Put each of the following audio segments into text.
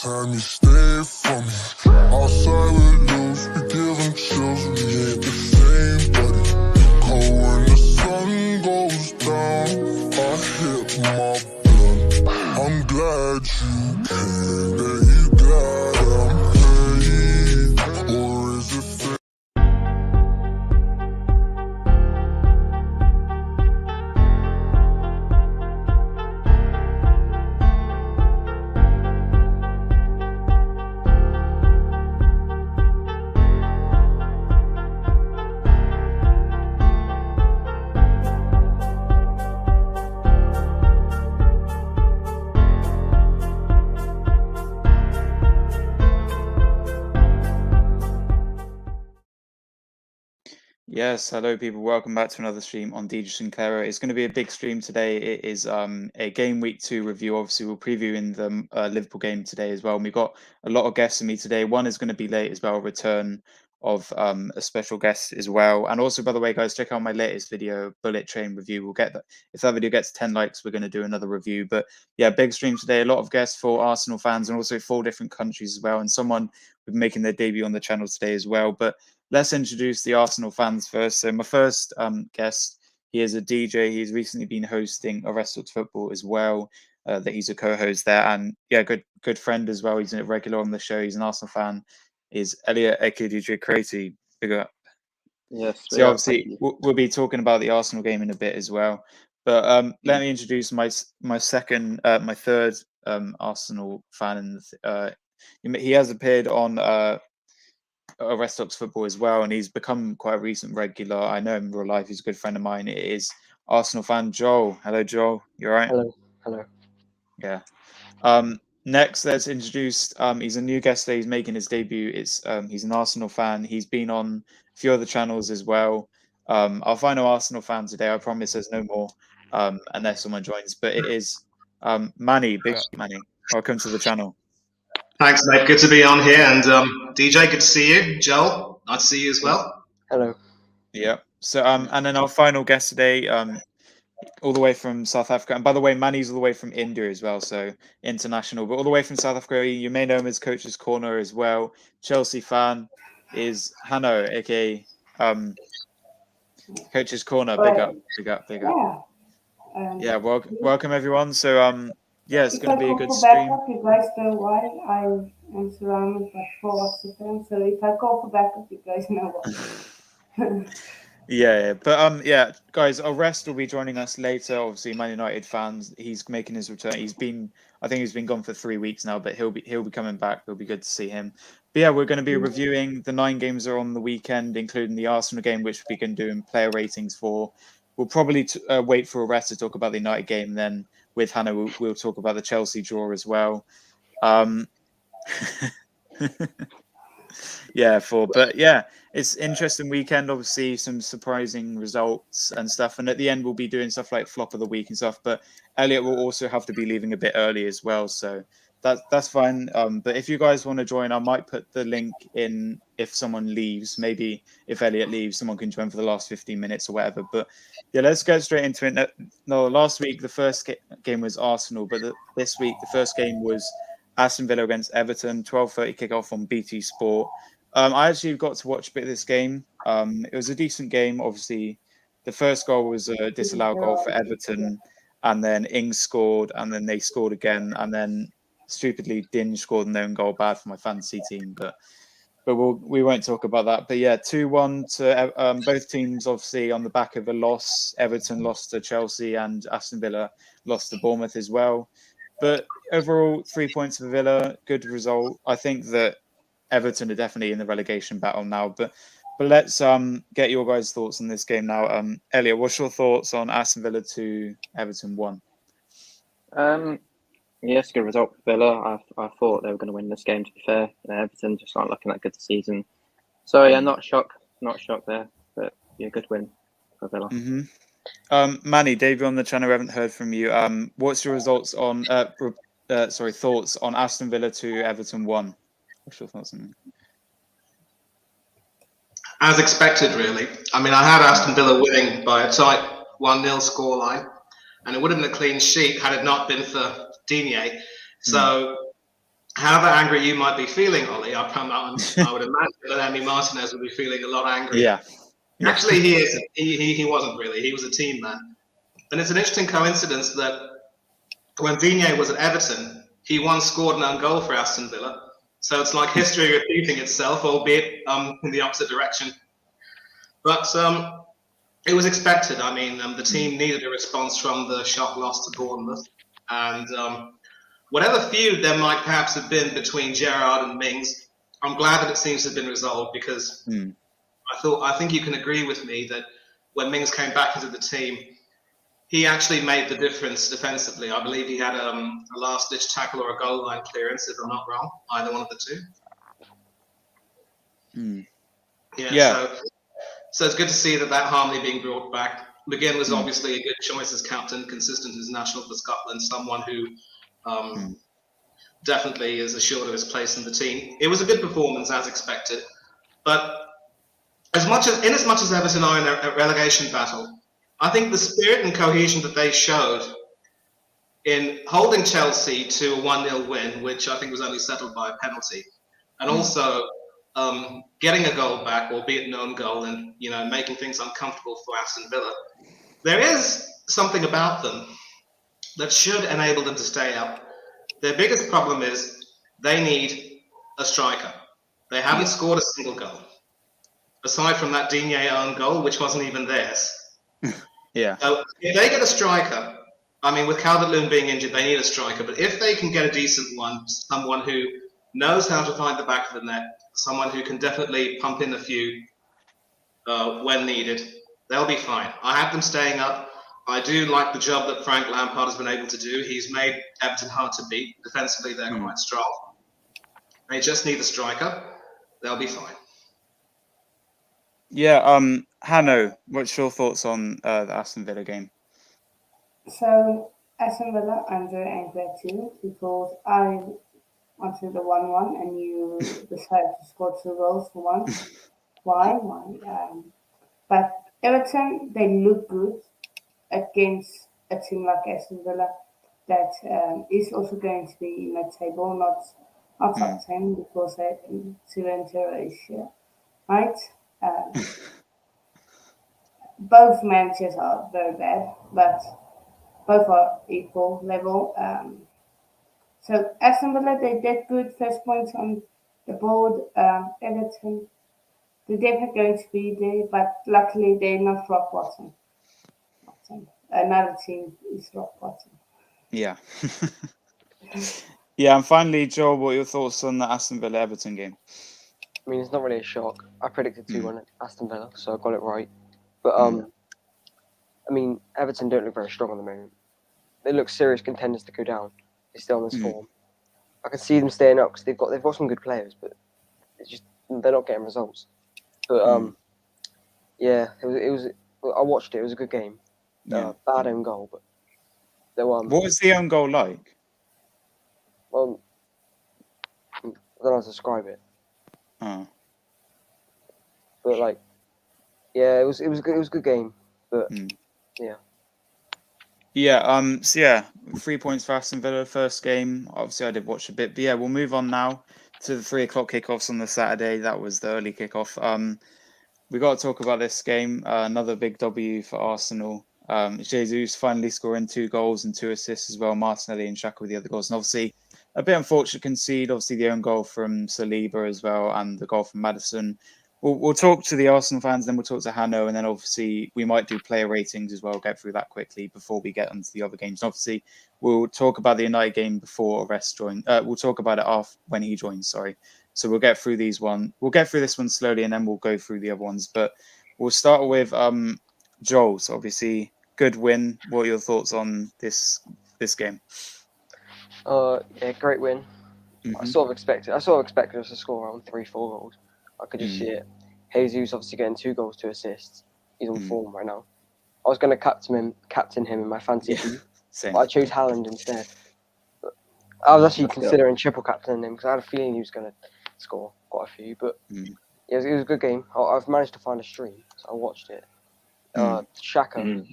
Time you stay from me. Outside we lose, we give them chills. We ain't the same, buddy. Cold when the sun goes down, I hit my blunt. I'm glad you came, that you glad I'm paid. Or is it fake? Yes, hello people, welcome back to another stream on DJ SINCLAIRO. It's going to be a big stream today. It is a Game Week 2 review. Obviously, we're previewing the Liverpool game today as well. And we've got a lot of guests with me today. One is going to be late as well, return of a special guest as well. And also, by the way, guys, check out my latest video, Bullet Train review. We'll get that. If that video gets 10 likes, we're going to do another review. But yeah, big stream today. A lot of guests for Arsenal fans and also 4 different countries as well. And someone will be making their debut on the channel today as well. But let's introduce the Arsenal fans first. So my first guest, he is a DJ. He's recently been hosting Arrest Talks Football as well. That he's a co-host there, and yeah, good friend as well. He's a regular on the show. He's an Arsenal fan. Is Elliot Eke DJ Creaty? Big up. Yes. So obviously we'll be talking about the Arsenal game in a bit as well. But let me introduce my third Arsenal fan, and he has appeared on Arrest Talks Football as well, and he's become quite a recent regular. I know him in real life. He's a good friend of mine. It is Arsenal fan Joel. Hello, Joel. You all right? Hello. Yeah. Next, let's introduce. He's a new guest today. He's making his debut. He's an Arsenal fan. He's been on a few other channels as well. Our final Arsenal fan today. I promise there's no more unless someone joins. But it is Manny. Big up, Manny. Welcome to the channel. Thanks, mate. Good to be on here. And DJ, good to see you. Joel, nice to see you as well. Hello. Yeah. So and then our final guest today, all the way from South Africa. And by the way, Manny's all the way from India as well, so international. But all the way from South Africa, you may know him as Coach's Corner as well. Chelsea fan is Hanno, aka Coach's Corner. Big up. Yeah. Welcome everyone. So yeah, it's going to be a good stream. You guys know why I am surrounded by 4 Africans, so if I call for backup, you guys know why. Yeah, but yeah, guys, Arrest will be joining us later. Obviously, Man United fans. He's making his return. I think he's been gone for 3 weeks now, but he'll be coming back. It'll be good to see him. But yeah, we're going to be reviewing the 9 games that are on the weekend, including the Arsenal game, which we can do player ratings for. We'll probably wait for Arrest to talk about the United game, then with Hannah, we'll talk about the Chelsea draw as well. But yeah, it's interesting weekend. Obviously, some surprising results and stuff. And at the end, we'll be doing stuff like flop of the week and stuff. But Elliot will also have to be leaving a bit early as well, so that's fine. But if you guys want to join, I might put the link in if someone leaves. Maybe if Elliot leaves, someone can join for the last 15 minutes or whatever. But yeah, let's get straight into it. No, last week the first game was Arsenal, but this week the first game was Aston Villa against Everton. 12:30 kickoff on BT Sport. I actually got to watch a bit of this game. It was a decent game. Obviously, the first goal was a disallowed goal for Everton, and then Ings scored, and then they scored again, and then stupidly Dinge scored an own goal. Bad for my fantasy team, but we won't talk about that. But yeah, 2-1 to both teams, obviously on the back of a loss. Everton lost to Chelsea, and Aston Villa lost to Bournemouth as well. But overall, 3 points for Villa, good result. I think that Everton are definitely in the relegation battle now. But let's get your guys' thoughts on this game now. Elliot, what's your thoughts on Aston Villa 2, Everton 1? Yes, good result for Villa. I thought they were going to win this game, to be fair. Everton just aren't looking that good this season. So yeah, not shocked there, but yeah, good win for Villa. Manny, Dave, on the channel, I haven't heard from you. What's your results on thoughts on Aston Villa 2, Everton 1? What's your thoughts on that? As expected, really. I mean, I had Aston Villa winning by a tight 1-0 scoreline, and it would have been a clean sheet had it not been for Digne. So however angry you might be feeling, Ollie, I would imagine that Emi Martinez would be feeling a lot angrier. Yeah. Actually, he isn't. He wasn't really. He was a team man. And it's an interesting coincidence that when Digne was at Everton, he once scored an own goal for Aston Villa. So it's like history repeating itself, albeit in the opposite direction. But it was expected. I mean, the team needed a response from the shock loss to Bournemouth. And whatever feud there might perhaps have been between Gerrard and Mings, I'm glad that it seems to have been resolved because I think you can agree with me that when Mings came back into the team, he actually made the difference defensively. I believe he had a last-ditch tackle or a goal line clearance, if I'm not wrong, either one of the two. Yeah. So it's good to see that harmony being brought back. McGinn was obviously a good choice as captain, consistent as national for Scotland, someone who definitely is assured of his place in the team. It was a good performance as expected, but as much as Everton are in a relegation battle, I think the spirit and cohesion that they showed in holding Chelsea to a 1-0 win, which I think was only settled by a penalty, and also getting a goal back, albeit an own goal, and making things uncomfortable for Aston Villa. There is something about them that should enable them to stay up. Their biggest problem is they need a striker. They haven't scored a single goal. Aside from that Digne own goal, which wasn't even theirs. Yeah. So if they get a striker, I mean, with Calvert-Lewin being injured, they need a striker. But if they can get a decent one, someone who knows how to find the back of the net, someone who can definitely pump in a few when needed, they'll be fine. I have them staying up. I do like the job that Frank Lampard has been able to do. He's made Everton hard to beat. Defensively, they're quite strong. They just need a striker. They'll be fine. Yeah, Hanno, what's your thoughts on the Aston Villa game? So, Aston Villa, I'm very angry at you because I wanted the 1-1 and you decided to score 2 goals for once. Why? But Everton, they look good against a team like Aston Villa that is also going to be in the table, not top 10 because Silentero is here, right? Both managers are very bad, but both are equal level. So Aston Villa, they get good first points on the board. Everton, they're definitely going to be there, but luckily they're not rock bottom. Another team is rock bottom. Yeah. Yeah, and finally, Joel, what are your thoughts on the Aston Villa Everton game? I mean, it's not really a shock. I predicted 2-1 Aston Villa, so I got it right. But I mean, Everton don't look very strong at the moment. They look serious contenders to go down. They're still on this form. I can see them staying up because they've got some good players, but it's just they're not getting results. But yeah, it was. I watched it. It was a good game. Bad own goal, but there were. What was the own goal like? Well, I don't know how to describe it. Oh. But like, yeah, it was good. It was a good game, but yeah. Yeah. So yeah, 3 points for Aston Villa first game. Obviously, I did watch a bit, but yeah, we'll move on now to the 3 o'clock kickoffs on the Saturday. That was the early kickoff. We got to talk about this game. Another big W for Arsenal. Jesus finally scoring 2 goals and 2 assists as well. Martinelli and Xhaka with the other goals, and obviously a bit unfortunate concede. Obviously the own goal from Saliba as well, and the goal from Maddison. We'll talk to the Arsenal fans, then we'll talk to Hanno, and then obviously we might do player ratings as well. Get through that quickly before we get onto the other games. And obviously, we'll talk about the United game before Arrest joins. We'll talk about it after when he joins. Sorry. So we'll get through these one. We'll get through this one slowly, and then we'll go through the other ones. But we'll start with Joel. So obviously, good win. What are your thoughts on this game? Yeah, great win. I sort of expected us to score around 3-4 goals. I could just see it. Jesus obviously getting 2 goals, 2 assists. He's on form right now. I was going to captain him in my fantasy team, but I chose Haaland instead. But I was actually considering triple captaining him because I had a feeling he was going to score quite a few. But yeah, it was a good game. I've managed to find a stream, so I watched it. Xhaka,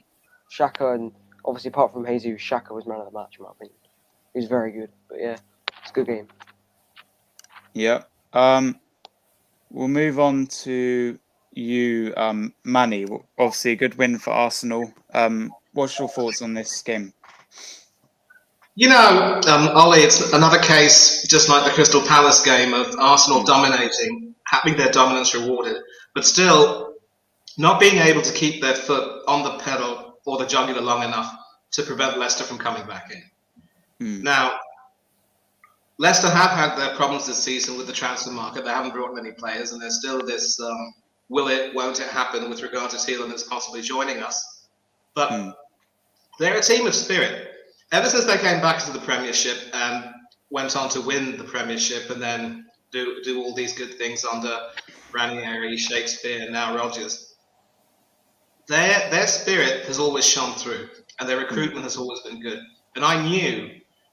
and obviously apart from Jesus, Xhaka was man of the match in my opinion. He was very good. But yeah, it's a good game. Yeah. We'll move on to you, Manny. Obviously, a good win for Arsenal. What's your thoughts on this game? Ollie, it's another case, just like the Crystal Palace game, of Arsenal dominating, having their dominance rewarded, but still not being able to keep their foot on the pedal or the jugular long enough to prevent Leicester from coming back in. Now, Leicester have had their problems this season with the transfer market. They haven't brought many players, and there's still this will it, won't it happen with regard to Tielemans possibly joining us. But they're a team of spirit. Ever since they came back to the Premiership and went on to win the Premiership and then do all these good things under Ranieri, Shakespeare, and now Rodgers, their spirit has always shone through, and their recruitment has always been good. And I knew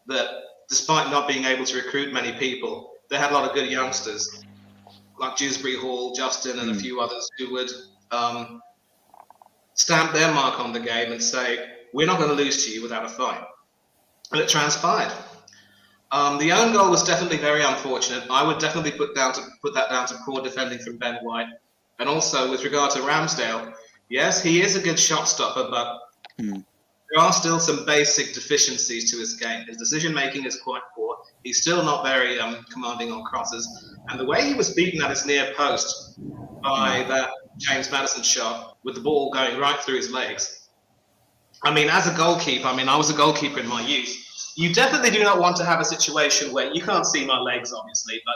that despite not being able to recruit many people, they had a lot of good youngsters, like Dewsbury Hall, Justin, and a few others who would stamp their mark on the game and say, we're not going to lose to you without a fight. And it transpired. The own goal was definitely very unfortunate. I would definitely put that down to poor defending from Ben White. And also, with regard to Ramsdale, yes, he is a good shot stopper, but there are still some basic deficiencies to his game. His decision-making is quite poor. He's still not very commanding on crosses. And the way he was beaten at his near post by that James Maddison shot, with the ball going right through his legs, I mean, as a goalkeeper, I was a goalkeeper in my youth. You definitely do not want to have a situation where you can't see my legs, obviously, but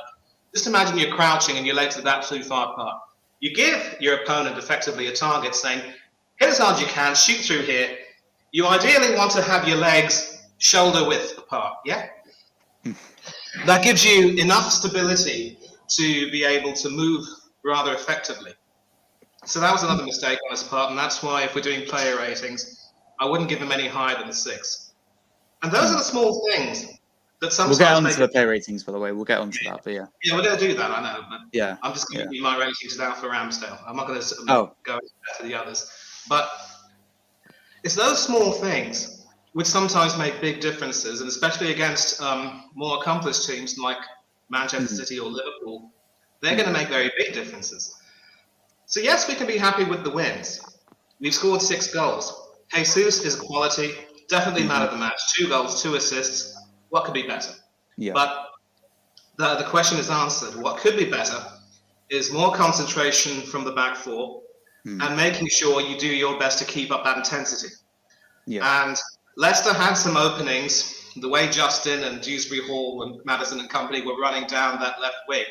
just imagine you're crouching and your legs are that too far apart. You give your opponent effectively a target saying, hit as hard as you can, shoot through here. You ideally want to have your legs shoulder width apart, yeah? That gives you enough stability to be able to move rather effectively. So that was another mistake on his part, and that's why if we're doing player ratings, I wouldn't give him any higher than 6. And those are the small things that sometimes we'll get on to the player ratings, by the way. We'll get on to that, but yeah. Yeah, we're going to do that, I know. But yeah. I'm just giving you my ratings now for Ramsdale. I'm not going to go to the others. But it's those small things which sometimes make big differences, and especially against more accomplished teams like Manchester City or Liverpool, they're going to make very big differences. So yes, we can be happy with the wins. We've scored 6 goals. Jesus is quality, definitely man of the match. 2 goals, 2 assists. What could be better? Yeah. But the question is answered. What could be better is more concentration from the back four and making sure you do your best to keep up that intensity. Yeah. And Leicester had some openings. The way Justin and Dewsbury Hall and Maddison and company were running down that left wing,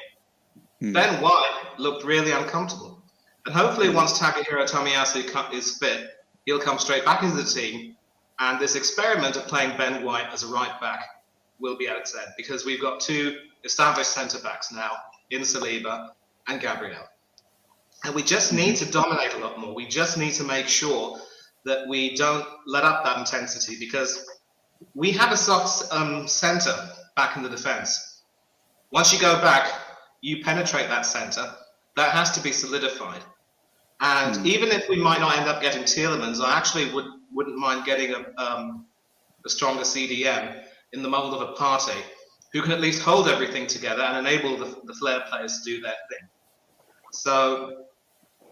Ben White looked really uncomfortable. And hopefully once Takahiro Tomiyasu is fit, he'll come straight back into the team, and this experiment of playing Ben White as a right back will be at its end, because we've got 2 established centre-backs now in Saliba and Gabriel. And we just need to dominate a lot more. We just need to make sure that we don't let up that intensity, because we have a soft centre back in the defence. Once you go back, you penetrate that centre. That has to be solidified. And even if we might not end up getting Tielemans, I actually wouldn't mind getting a stronger CDM in the mould of a Partey, who can at least hold everything together and enable the flair players to do their thing. So,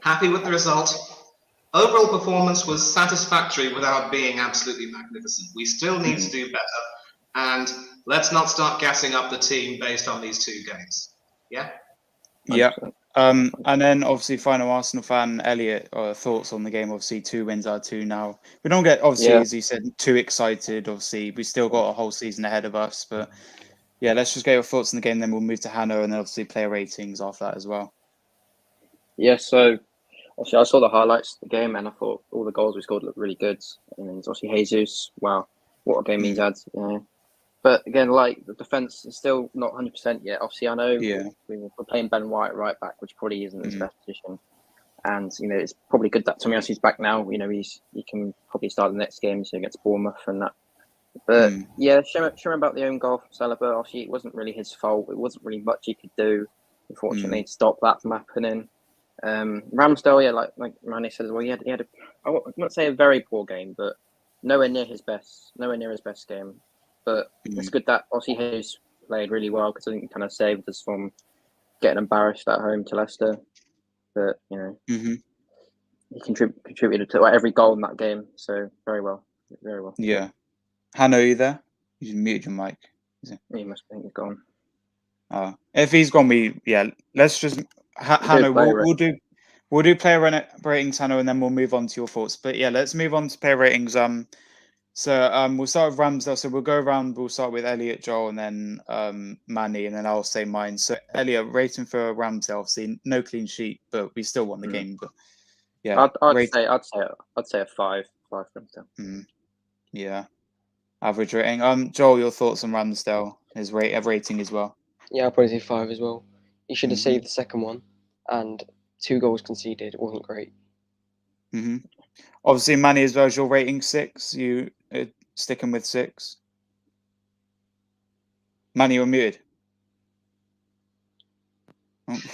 happy with the result. Overall performance was satisfactory without being absolutely magnificent. We still need to do better, and let's not start gassing up the team based on these 2 games. Yeah? Yeah. And then obviously final Arsenal fan, Elliot, thoughts on the game. Obviously 2 wins out of 2 now. We don't get, obviously, as you said, too excited. Obviously, we still got a whole season ahead of us. But yeah, let's just get your thoughts on the game. Then we'll move to Hannah and then obviously player ratings after that as well. Yeah, so obviously I saw the highlights of the game and I thought all the goals we scored looked really good. And then obviously Jesus, wow, what a game he's had. But again, like, the defence is still not 100% yet. Obviously, I know we're playing Ben White right back, which probably isn't his best position. And, it's probably good that Tomiyasu's back now. He can probably start the next game against Bournemouth and that. But, shame about the own goal from Saliba. Obviously, it wasn't really his fault. It wasn't really much he could do, unfortunately, to stop that from happening. Ramsdale, like Manny said as well, he had I would not say a very poor game, but nowhere near his best game. But it's good that obviously played really well because I think he kind of saved us from getting embarrassed at home to Leicester. But he contributed to every goal in that game. So very well. Yeah. Hannah, are you there? You muted your mic. He must think he's gone. If he's gone, let's just Hannah. We'll do player ratings, Hannah, and then we'll move on to your thoughts. But yeah, let's move on to player ratings. So we'll start with Ramsdale. So we'll go around. We'll start with Elliot, Joel, and then Manny, and then I'll say mine. So Elliot, rating for Ramsdale. Obviously, no clean sheet, but we still won the game. But yeah, I'd say a 5 for Ramsdale. Yeah, average rating. Joel, your thoughts on Ramsdale? His rating as well. Yeah, I'll probably say 5 as well. He should have saved the second one, and 2 goals conceded. It wasn't great. Obviously, Manny as well as your rating 6. You sticking with 6? Manny, you're muted.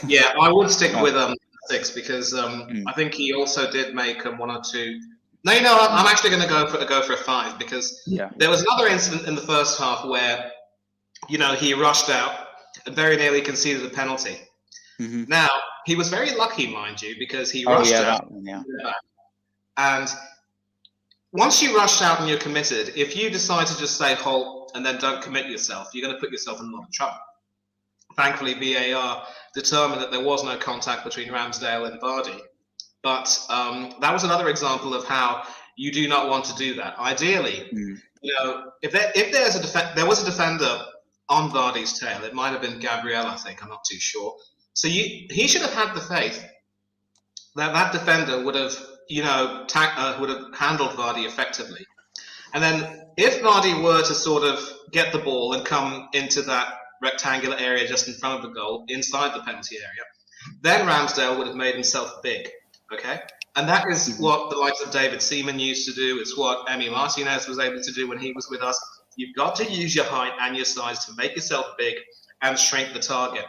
Yeah, I would stick with 6 because I think he also did make 1 or 2. No, I'm actually going to go for a 5 because there was another incident in the first half where he rushed out and very nearly conceded a penalty. Now he was very lucky, mind you, because he rushed out. And once you rush out and you're committed, if you decide to just say halt and then don't commit yourself, you're going to put yourself in a lot of trouble. Thankfully, VAR determined that there was no contact between Ramsdale and Vardy. But that was another example of how you do not want to do that. Ideally, if there was a defender on Vardy's tail, it might have been Gabriel, I think. I'm not too sure. So he should have had the faith that defender would have handled Vardy effectively. And then if Vardy were to sort of get the ball and come into that rectangular area just in front of the goal, inside the penalty area, then Ramsdale would have made himself big. Okay? And that is what the likes of David Seaman used to do. It's what Emi Martinez was able to do when he was with us. You've got to use your height and your size to make yourself big and shrink the target.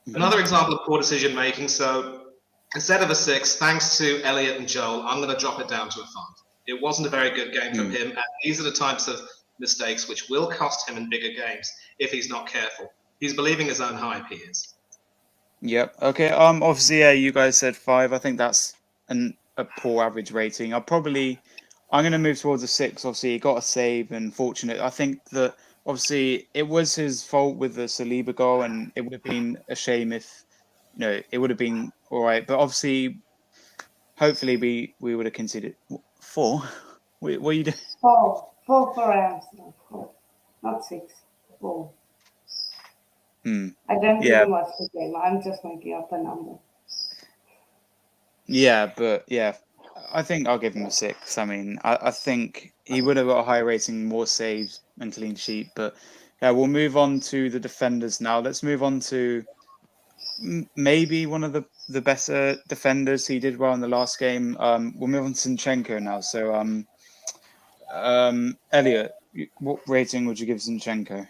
Another example of poor decision making. So instead of a 6, thanks to Elliot and Joel, I'm going to drop it down to a 5. It wasn't a very good game from him, and these are the types of mistakes which will cost him in bigger games if he's not careful. He's believing his own hype, he is. Yep. Okay. Obviously, you guys said 5. I think that's a poor average rating. I'm going to move towards a 6. Obviously, he got a save and fortunate. I think that obviously it was his fault with the Saliba goal, and it would have been a shame if it would have been all right. But obviously, hopefully, we would have conceded 4. What are you doing? 4 for Ramsdale. 4, not 6. 4. I don't even watch the game. I'm just making up a number. Yeah, but I think I'll give him a 6. I mean, I think he would have got a higher rating, more saves and clean sheet. But yeah, we'll move on to the defenders now. Let's move on to maybe one of the better defenders. He did well in the last game. We'll move on to Zinchenko now. So, Elliot, what rating would you give Zinchenko?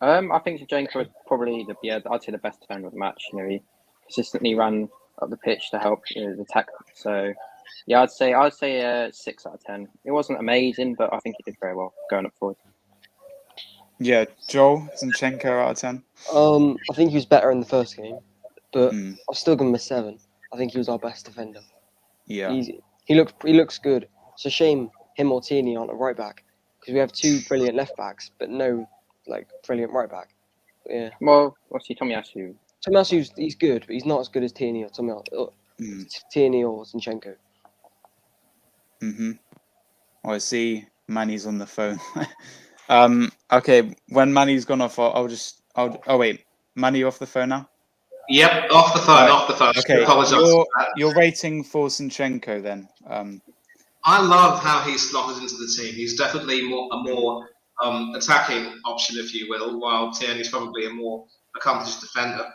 I think Zinchenko is probably I'd say the best defender of the match. He consistently ran up the pitch to help the attack. So yeah, I'd say a 6 out of 10. It wasn't amazing, but I think he did very well going up forward. Yeah, Joel, Zinchenko out of 10. I think he was better in the first game, but I'll still give him a 7. I think he was our best defender. Yeah, he looks good. It's a shame him or Tierney aren't a right back because we have 2 brilliant left backs, but no brilliant right back. But yeah. Well, obviously Tomiyasu. Tomiyasu's he's good, but he's not as good as Tierney or Tierney or Zinchenko. I see Manny's on the phone. Okay, when Manny's gone off, oh wait, Manny, you off the phone now? Yep, off the phone, off the phone. Okay, apologize. Your rating for Zinchenko then? I love how he's slotted into the team. He's definitely a more attacking option, if you will, while Tierney's probably a more accomplished defender.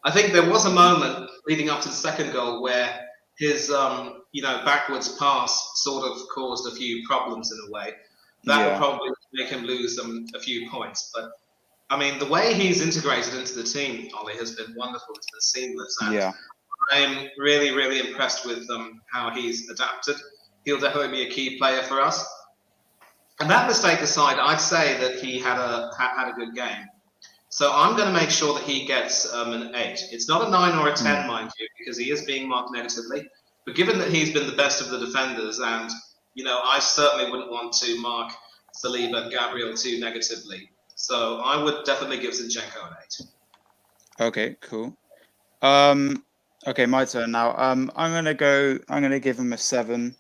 I think there was a moment leading up to the second goal where his backwards pass sort of caused a few problems in a way. That would probably make him lose a few points. But I mean, the way he's integrated into the team, Ollie, has been wonderful. It's been seamless. And I'm really, really impressed with how he's adapted. He'll definitely be a key player for us. And that mistake aside, I'd say that he had a good game. So I'm going to make sure that he gets an 8. It's not a 9 or a 10, mind you, because he is being marked negatively. But given that he's been the best of the defenders, and I certainly wouldn't want to mark Saliba and Gabriel too negatively. So I would definitely give Zinchenko an 8. Okay, cool. Okay, my turn now. I'm gonna give him a 7.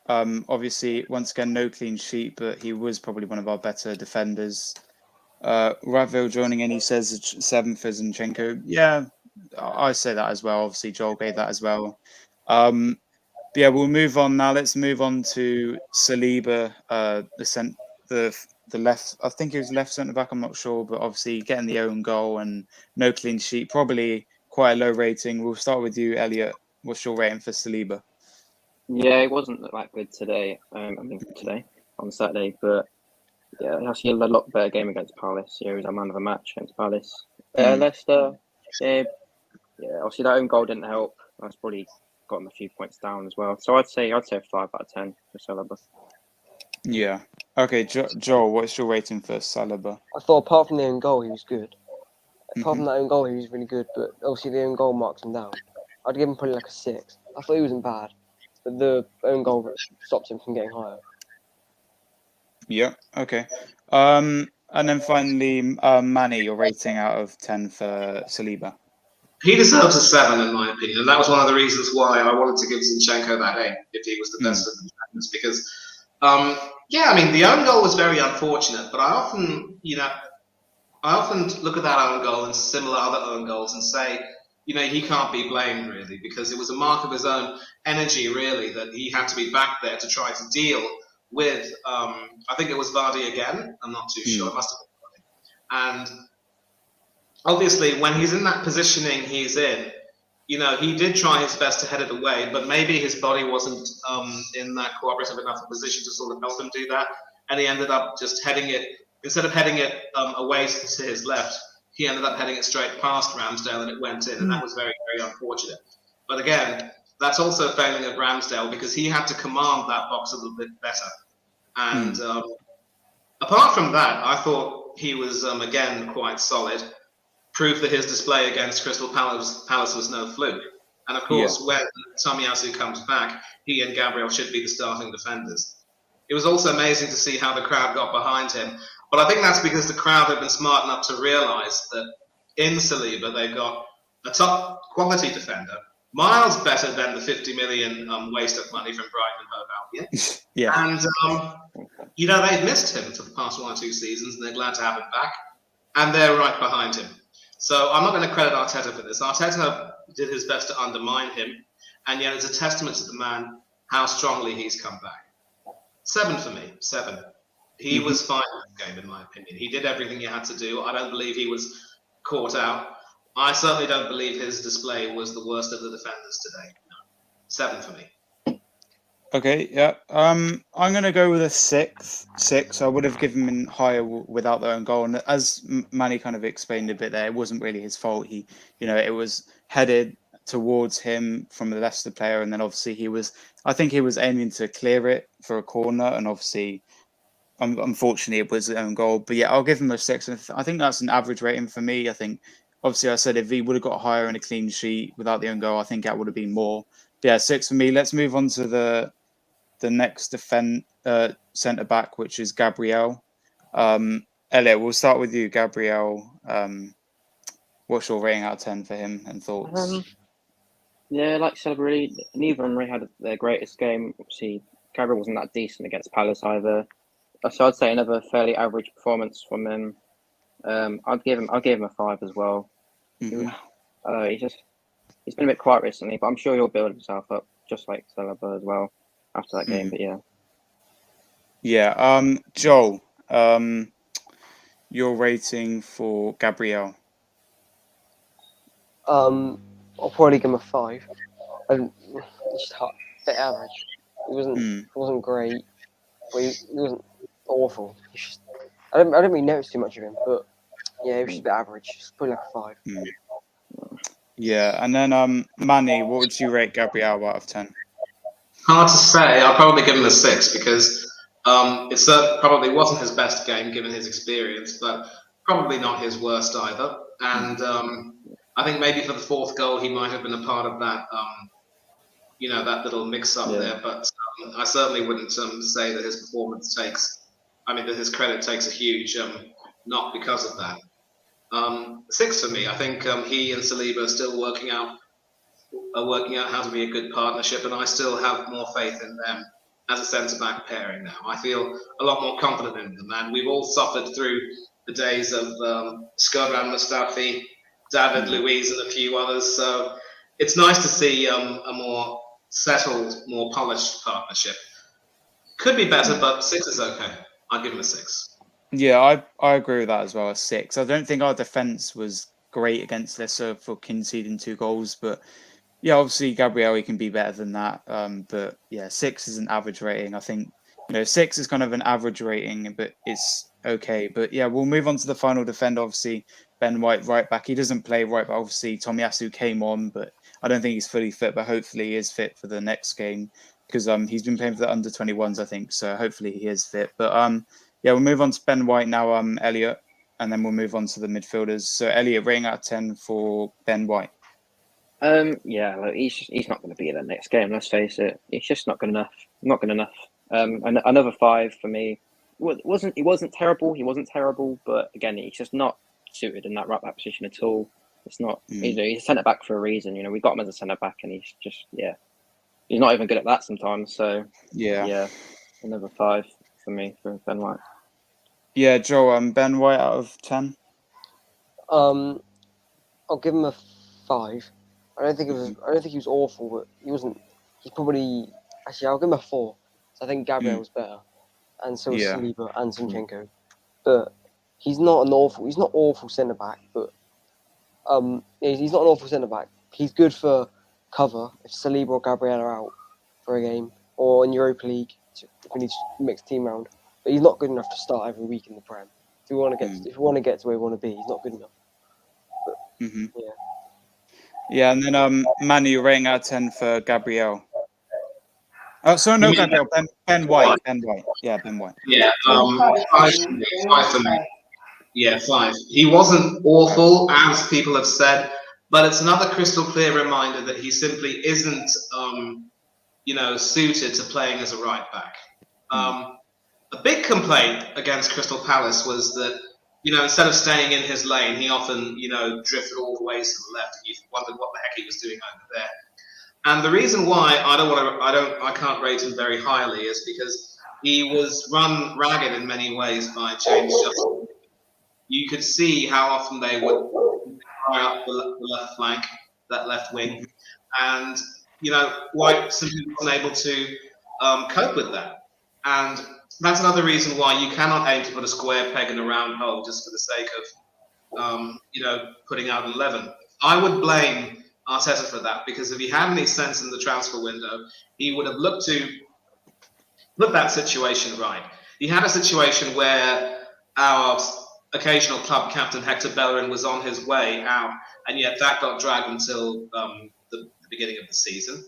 Obviously, once again, no clean sheet, but he was probably one of our better defenders. Ratville joining in, he says 7 for Zinchenko. Yeah, I say that as well. Obviously, Joel gave that as well. But yeah, we'll move on now. Let's move on to Saliba, the left. I think he was left centre back. I'm not sure, but obviously getting the own goal and no clean sheet, probably quite a low rating. We'll start with you, Elliot. What's your rating for Saliba? Yeah, it wasn't that good today. Today on Saturday, but yeah, actually a lot better game against Palace. Yeah, he was our man of the match against Palace. Leicester, yeah, obviously that own goal didn't help. That's probably got him a few points down as well. So I'd say a 5 out of 10 for Saliba. Yeah. Okay, Joel, what's your rating for Saliba? I thought apart from the own goal, he was good. Apart from that own goal, he was really good. But obviously the own goal marks him down. I'd give him probably like a 6. I thought he wasn't bad, but the own goal stopped him from getting higher. Yeah. Okay. And then finally, Manny, your rating out of 10 for Saliba. He deserves a 7, in my opinion, and that was one of the reasons why I wanted to give Zinchenko that 8 if he was the best of the defenders. Because, the own goal was very unfortunate, but I often look at that own goal and similar other own goals and say, he can't be blamed really, because it was a mark of his own energy really that he had to be back there to try to deal with. I think it was Vardy again. I'm not too sure. It must have been Vardy. And obviously, when he's in that positioning he's in, he did try his best to head it away, but maybe his body wasn't in that cooperative enough a position to sort of help him do that, and he ended up just heading it. Instead of heading it away to his left, he ended up heading it straight past Ramsdale, and it went in, and that was very, very unfortunate. But again, that's also failing of Ramsdale because he had to command that box a little bit better. And apart from that, I thought he was, again, quite solid. Proof that his display against Crystal Palace was no fluke. And of course, when Tomiyasu comes back, he and Gabriel should be the starting defenders. It was also amazing to see how the crowd got behind him. But I think that's because the crowd have been smart enough to realise that in Saliba, they've got a top quality defender, miles better than the 50 million waste of money from Brighton and Hove Albion. Yeah. And, they've missed him for the past 1 or 2 seasons, and they're glad to have him back. And they're right behind him. So I'm not going to credit Arteta for this. Arteta did his best to undermine him, and yet it's a testament to the man how strongly he's come back. 7 for me, 7. He was fine in the game, in my opinion. He did everything he had to do. I don't believe he was caught out. I certainly don't believe his display was the worst of the defenders today. No. 7 for me. Okay, yeah. I'm going to go with a 6. I would have given him higher without their own goal. And as Manny kind of explained a bit there, it wasn't really his fault. It was headed towards him from the Leicester player. And then obviously I think he was aiming to clear it for a corner. And obviously, unfortunately, it was his own goal. But yeah, I'll give him a 6. And I think that's an average rating for me. I think, obviously, I said if he would have got higher in a clean sheet without the own goal, I think that would have been more. But yeah, 6 for me. Let's move on to the next centre back, which is Gabriel. Elliot, we'll start with you, Gabriel. What's your rating out of 10 for him and thoughts? Yeah, like I said, really, neither of them really had their greatest game. Obviously, Gabriel wasn't that decent against Palace either. So I'd say another fairly average performance from him. I'll give him a 5 as well. Mm-hmm. He's been a bit quiet recently, but I'm sure he'll build himself up, just like Saliba as well after that game. But yeah. Yeah. Joel, your rating for Gabriel? I'll probably give him a 5. It's just a bit average. It wasn't great, but he wasn't awful. I don't really notice too much of him, but yeah, he was just a bit average. It's probably like a 5. Yeah, and then Manny, what would you rate Gabriel out of 10? Hard to say. I'll probably give him a 6 because Probably wasn't his best game given his experience, but probably not his worst either. And I think maybe for the fourth goal, he might have been a part of that, that little mix-up there. But I certainly wouldn't say that his performance that his credit takes a huge knock because of that. 6 for me. I think he and Saliba are still working out how to be a good partnership, and I still have more faith in them as a centre-back pairing now. I feel a lot more confident in them, and we've all suffered through the days of Shkodran Mustafi, David Luiz, and a few others. So it's nice to see a more settled, more polished partnership. Could be better, but 6 is okay. I'll give him a 6. Yeah, I agree with that as well. A 6. I don't think our defense was great against Leicester for conceding 2 goals, but yeah, obviously Gabriel, he can be better than that. But yeah, 6 is an average rating. I think 6 is kind of an average rating, but it's okay. But yeah, we'll move on to the final defender. Obviously, Ben White, right back. He doesn't play right back. Obviously, Tomiyasu came on, but I don't think he's fully fit. But hopefully, he is fit for the next game because he's been playing for the under-21s, I think. So hopefully, he is fit. But yeah, we'll move on to Ben White now. Elliot, and then we'll move on to the midfielders. So Elliot, rating out of 10 for Ben White. Yeah, he's not going to be in the next game. Let's face it. He's just not good enough. Not good enough. Another 5 for me. He wasn't terrible, but again, he's just not suited in that right back position at all. It's not. He's a centre back for a reason. We got him as a centre back, and he's just he's not even good at that sometimes. So yeah, another 5 for me for Ben White. Yeah, Joe. Ben White out of 10. I'll give him a 5. I don't think he was awful, but he wasn't. He's probably actually. I'll give him a 4. So I think Gabriel was better, and so was Saliba and Zinchenko. But he's not awful centre back, but he's not an awful centre back. He's good for cover if Saliba or Gabriel are out for a game, or in Europa League if we need to mix the team around. But he's not good enough to start every week in the Prem. If we want to get to where we want to be, he's not good enough. But, yeah. Yeah, and then Manu, rating out of 10 for Gabriel. Oh, sorry, no, Gabriel. Ben White. Ben White. Yeah, Ben White. Yeah, 5 for me. Yeah, 5. He wasn't awful, as people have said, but it's another crystal clear reminder that he simply isn't, suited to playing as a right back. A big complaint against Crystal Palace was that, instead of staying in his lane, he often, drifted all the way to the left, and you wondered what the heck he was doing over there. And the reason why I can't rate him very highly is because he was run ragged in many ways by James Justin. You could see how often they would fire up the left flank, that left wing, and White simply wasn't able to cope with that. And that's another reason why you cannot aim to put a square peg in a round hole just for the sake of putting out 11. I would blame Arteta for that, because if he had any sense in the transfer window, he would have looked that situation right. He had a situation where our occasional club captain Hector Bellerin was on his way out, and yet that got dragged until the beginning of the season.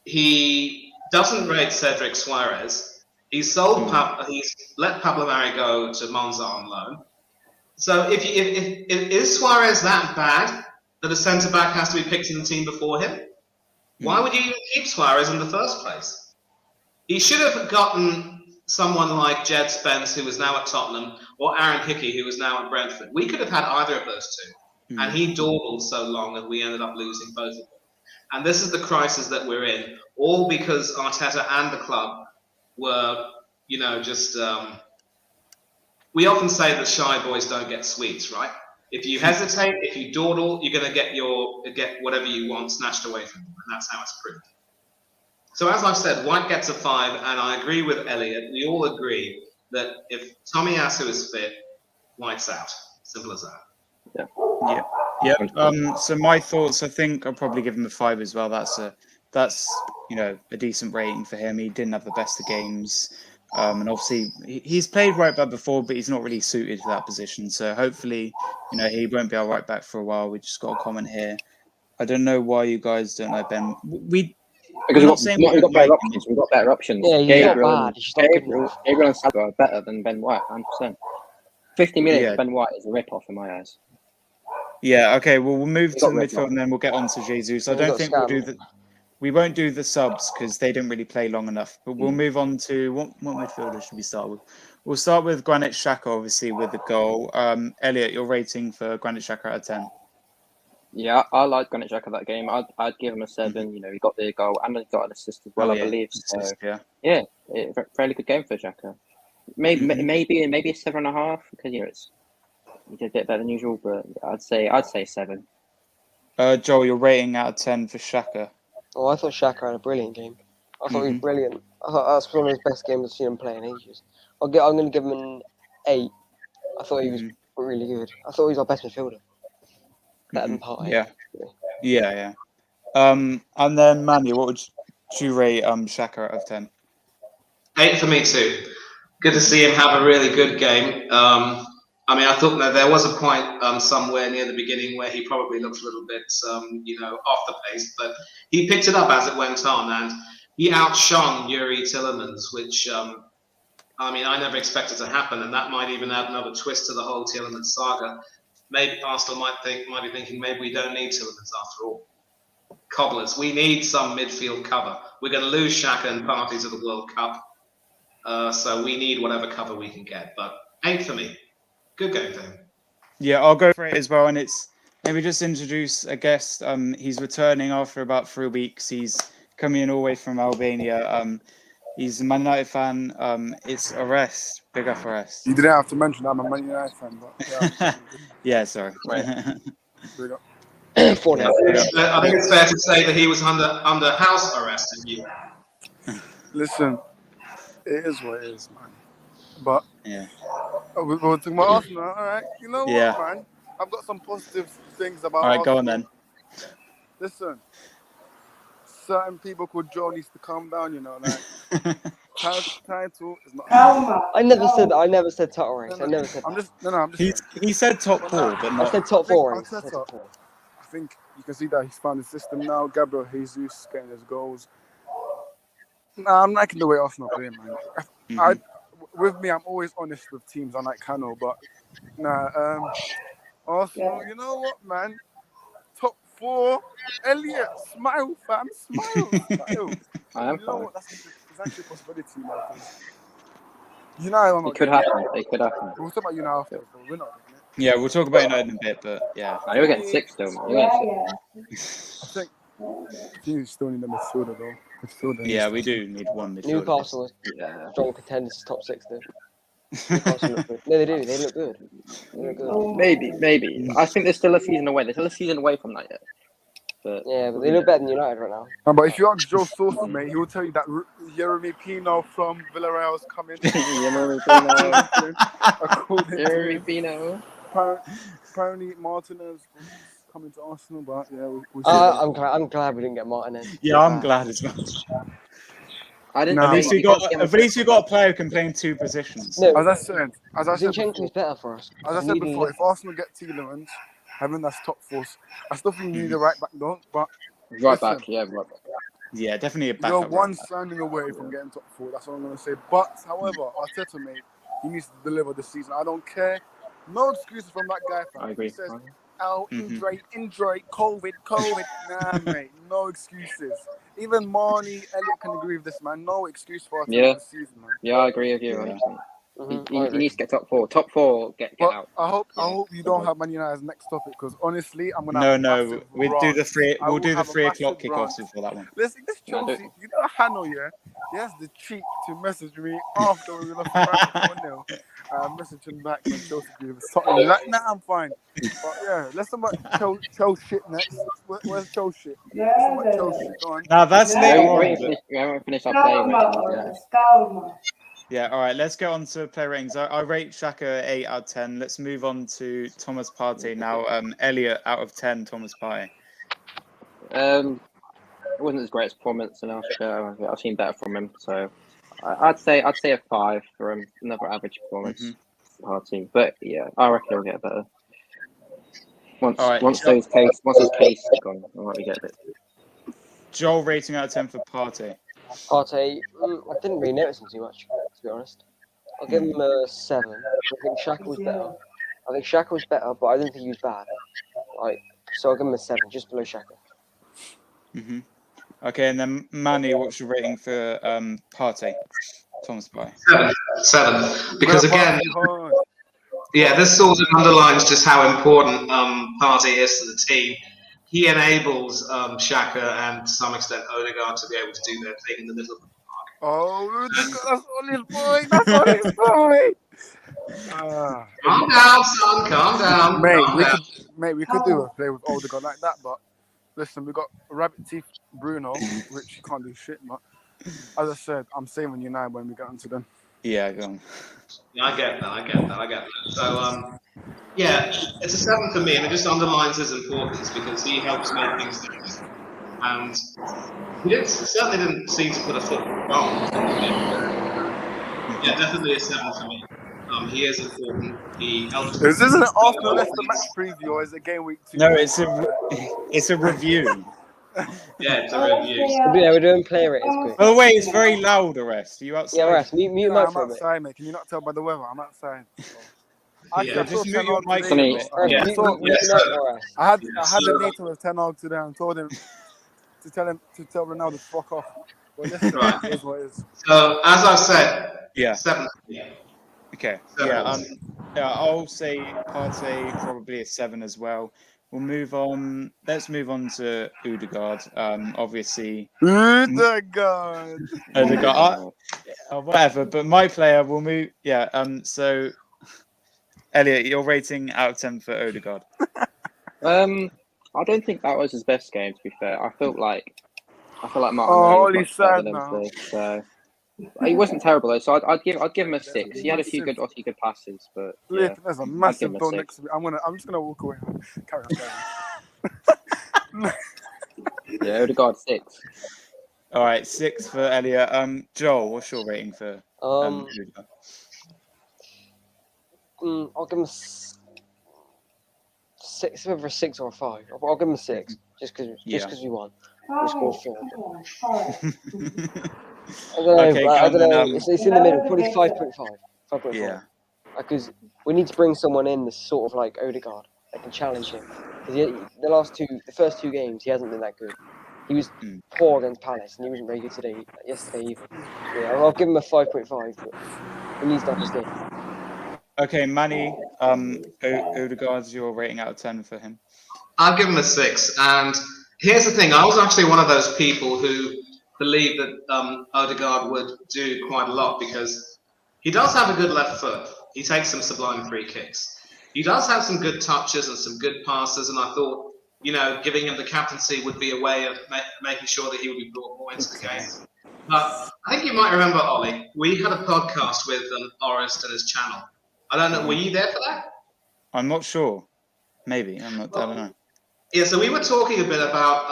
He doesn't rate Cedric Suarez. He's let Pablo Mari go to Monza on loan. So if is Suarez that bad that a centre back has to be picked in the team before him? Why would you even keep Suarez in the first place? He should have gotten someone like Jed Spence, who is now at Tottenham, or Aaron Hickey, who is now at Brentford. We could have had either of those two. And he dawdled so long that we ended up losing both of them. And this is the crisis that we're in, all because Arteta and the club were, we often say that shy boys don't get sweets, right? If you hesitate, if you dawdle, you're going to get whatever you want snatched away from you, and that's how it's proved. So as I've said, White gets a 5, and I agree with Elliot. We all agree that if Tomiyasu is fit, White's out. Simple as that. Yeah. So my thoughts, I think I'll probably give him a 5 as well. That's a decent rating for him. He didn't have the best of games. And obviously he's played right back before, but he's not really suited for that position. So hopefully, he won't be our right back for a while. We just got a comment here. I don't know why you guys don't like Ben. Because I'm not saying we we've got don't better like options. We've got better options. Yeah, he's not bad. He's just not good enough. Gabriel and Saliba are better than Ben White, 100%. 50 million Yeah. for Ben White is a rip-off in my eyes. Yeah. Okay. Well, we'll move He to got the ripped midfield off. and then we'll get on to Jesus. I He don't got think scammed. we won't do the subs because they didn't really play long enough. But we'll Mm. move on to what midfielder should we start with? We'll start with Granit Xhaka, obviously, with the goal. Elliot, your rating for Granit Xhaka out of 10? Yeah, I like Granit Xhaka that game. I'd give him a 7. You know, he got the goal and he got an assist as well, I believe. Assist, So fairly good game for Xhaka. Maybe a 7.5 because he did a bit better than usual, but I'd say 7. Joel, your rating out of 10 for Xhaka? Oh, I thought Xhaka had a brilliant game. I thought he was brilliant. I thought that's one of his best games I've seen him play in ages. I'm going to give him an 8. I thought he was really good. I thought he was our best midfielder. Better than Partey. Yeah. And then Manny, what would you rate Xhaka out of 10? 8 for me too. Good to see him have a really good game. I mean, I thought that there was a point somewhere near the beginning where he probably looked a little bit, off the pace, but he picked it up as it went on, and he outshone Yuri Tillemans, which I mean, I never expected to happen, and that might even add another twist to the whole Tillemans saga. Maybe Arsenal might be thinking maybe we don't need Tillemans after all. Cobblers, we need some midfield cover. We're going to lose Xhaka and Partey to the World Cup, so we need whatever cover we can get. But 8 for me. Good game for him. Yeah, I'll go for it as well. And it's maybe just introduce a guest. He's returning after about 3 weeks. He's coming in all the way from Albania. He's a Man United fan. It's Arrest. Big up Arrest. You didn't have to mention I'm a Man United fan, but yeah. Yeah, sorry. Big up. I think it's fair to say that he was under house arrest in you. Listen, it is what it is, man. But yeah, we're talking about Arsenal, all right? You know what, man? I've got some positive things about. All right, Arsenal. go on then. Listen, certain people called Joe needs to calm down. You know, like title is not. I never said title race. I never said. I'm just. He said top 4, but not. I said top 4. I think you can see that he's found the system now. Gabriel Jesus getting his goals. Nah, I'm liking the way Arsenal play, man. With me, I'm always honest with teams, unlike Cano, but Arsenal, you know what, man? Top 4, Elliot, smile, fam, smile. I am you know what? That's actually a possibility, man. United, it could happen. We'll talk about United after, but we're not. Yeah, we'll talk about United in a bit, but yeah. No, you're getting 6 still, man. I think you still need a midfielder, though. Yeah, we do need one midfielder. Newcastle is strong contenders to top 6, though. Newcastle look good. No, they do. They look good. Maybe. I think there's still a season away. There's still a season away from that yet. But they look better than United right now. But if you ask Joe Saucy, mate, he will tell you that Jeremy Pino from Villarreal is coming. Jeremy Pino. Apparently Martinez coming to Arsenal, but yeah, we'll see. I'm glad we didn't get Martinez. Yeah, I'm glad as well. I didn't. At least we got a player who can play in 2 positions. No, as I said Zinchenko's better for us. As I said before, if Arsenal get Tielemans, having that's top 4, I still think you need a right back, though. But right back. Yeah, definitely a backup. You're one signing away from getting top 4. That's what I'm gonna say. But however, Arteta, mate, he needs to deliver this season. I don't care. No excuses from that guy, fam. I agree. He says, injury, COVID. Nah, mate, no excuses. Even Marnie, Elliot can agree with this, man. No excuse for Arteta this season, man. Yeah, I agree with you. 100%. He needs to get top 4. Top 4, get out. I hope you don't have Man United as next topic, because honestly, I'm gonna. No. We'll do the 3 o'clock kickoffs before that one. Listen, this Chelsea, you know, Hano, he has the cheek to message me after we lost 1-0. Message him back when Chelsea gave us something like, nah, I'm fine. But yeah, let's talk about Chelsea shit next. Where's Chelsea shit? Go on. Now that's later on. We haven't finished our play. Yeah, all right, let's go on to player ratings. I rate Xhaka 8 out of 10. Let's move on to Thomas Partey now. Elliot, out of 10, Thomas Partey. It wasn't his greatest performance in Africa. I've seen better from him, so I'd say a 5 for him. Another average performance. Partey, but yeah, I reckon he'll get better. Once his pace is gone, I might get a bit. Joel rating out of 10 for Partey. Partey, I didn't really notice him too much, to be honest. I'll give him a 7. I think Xhaka was better. But I didn't think he was bad. So I'll give him a 7, just below Xhaka. Okay, and then Manny, what's your rating for Partey? Thomas By. 7. Because again, this sort of underlines just how important Partey is to the team. He enables Xhaka and to some extent Odegaard to be able to do their thing in the middle of the park. Oh, that's on his boy. That's on his boy. Calm down, son. Calm down. We could do a play with Odegaard like that, but listen, we got rabbit teeth Bruno, which can't do shit. But as I said, I'm saving United when we get onto them. Yeah, go on. Yeah, I get that. So, it's a 7 for me, and it just underlines his importance because he helps make things happen. And he certainly didn't seem to put a foot wrong. Yeah, definitely a 7 for me. He is important. He helps. Is this an Arsenal Leicester match preview or is it game week 2? No, it's a review. Yeah, it's a review. Yeah, we're doing player ratings quick. By the way, it's very loud, Arrest. Are you outside? Yeah, Arrest, mute your mic I'm for a bit. outside, mate. Can you not tell by the weather? I'm outside. Just mute your mic. Yeah. I had a meeting with Ten Hag today and told him to tell Ronaldo to fuck off. Well, listen, Right. it is what it is. So, as I said, 7. Okay. I'll say Partey probably a 7 as well. We'll move on. Let's move on to Odegaard. Obviously. Odegaard. Whatever. But my player will move. Yeah. So, Elliot, your rating out of 10 for Odegaard. I don't think that was his best game. To be fair, I felt like Martin. Holy sad now. So he wasn't terrible though. So I'd give him a 6. He had a few good passes, but yeah, there's a massive door next to me. I'm just gonna walk away. Carry on. Yeah, Odegaard 6. All right, 6 for Elliot. Joel, what's your rating for Odegaard? I'll give him a 6, whether a 6 or a 5. I'll give him a 6, just because we won. We scored 4. I don't know. It's in the middle, probably 5.5. 5.5. Yeah. Because we need to bring someone in that's sort of like Odegaard that can challenge him. Because the first 2 games, he hasn't been that good. He was poor against Palace, and he wasn't very good yesterday either. Yeah, I'll give him a 5.5, but he needs to up his game. Okay, Manny, Odegaard's your rating out of 10 for him. I'll give him a 6. And here's the thing: I was actually one of those people who believed that Odegaard would do quite a lot because he does have a good left foot. He takes some sublime free kicks. He does have some good touches and some good passes. And I thought, giving him the captaincy would be a way of making sure that he would be brought more into the game. But I think you might remember, Ollie, we had a podcast with Orest and his channel. I don't know. Were you there for that? I'm not sure. Maybe. I don't know. Yeah, so we were talking a bit about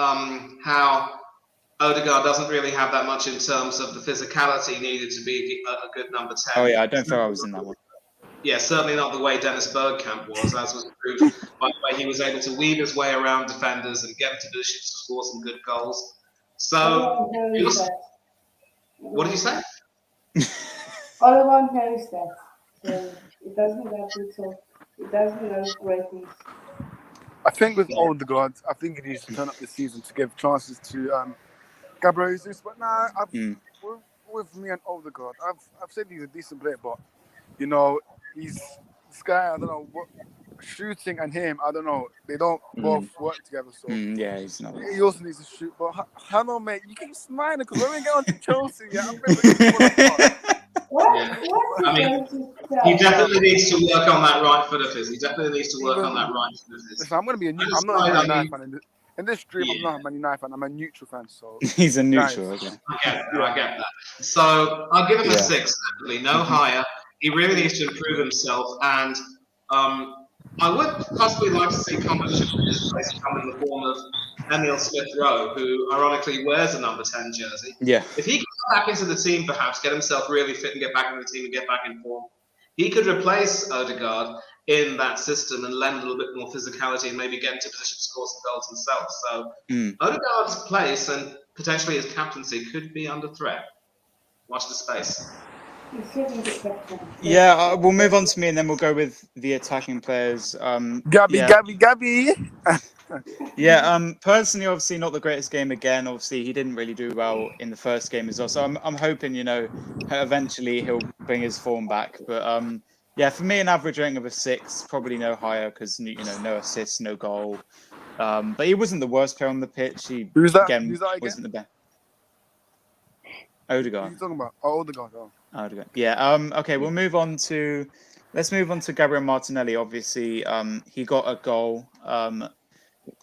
how Odegaard doesn't really have that much in terms of the physicality needed to be a good number 10. Oh, yeah, I don't think I was in that one. Yeah, certainly not the way Dennis Bergkamp was, as was proved by the way he was able to weave his way around defenders and get into positions to score some good goals. So, what did you say? Odegaard knows that. So it doesn't have to talk. It doesn't know ratings. I think with Odegaard, I think he needs to turn up this season to give chances to Gabriel Jesus. But with me and Odegaard, I've said he's a decent player, but he's this guy. I don't know what shooting and him. I don't know. They don't both work together. So yeah, he's not. He also needs to shoot. But hello, mate. You keep smiling because when we get on to Chelsea, I'm really. I mean, he definitely needs to work on that right foot of his. He definitely needs to work on that right foot of his. Listen, I'm going to be I'm not a Man United fan. In this stream, I'm not a Man United fan. I'm a neutral fan. So he's a neutral. Nice. Okay. I get that. So I'll give him a 6. Definitely, no higher. He really needs to improve himself, and I would possibly like to see competition from this place come in the form of Emil Smith-Rowe, who ironically wears a number 10 jersey. Yeah. If he could come back into the team, perhaps get himself really fit and get back in the team and get back in form, he could replace Odegaard in that system and lend a little bit more physicality and maybe get into position to score some goals himself. So Odegaard's place, and potentially his captaincy could be under threat. Watch the space. You shouldn't get captain. Yeah, we'll move on to me, and then we'll go with the attacking players. Gabby. Yeah. Personally, obviously, not the greatest game again. Obviously, he didn't really do well in the first game as well. So I'm hoping, eventually he'll bring his form back. But yeah, for me, an average rating of a 6, probably no higher because no assists, no goal. But he wasn't the worst player on the pitch. He Who's that? again Who's that again? wasn't the best. Who are Odegaard. you talking about? Oh, Odegaard. Oh. Odegaard. Yeah. Okay. Let's move on to Gabriel Martinelli. Obviously, he got a goal.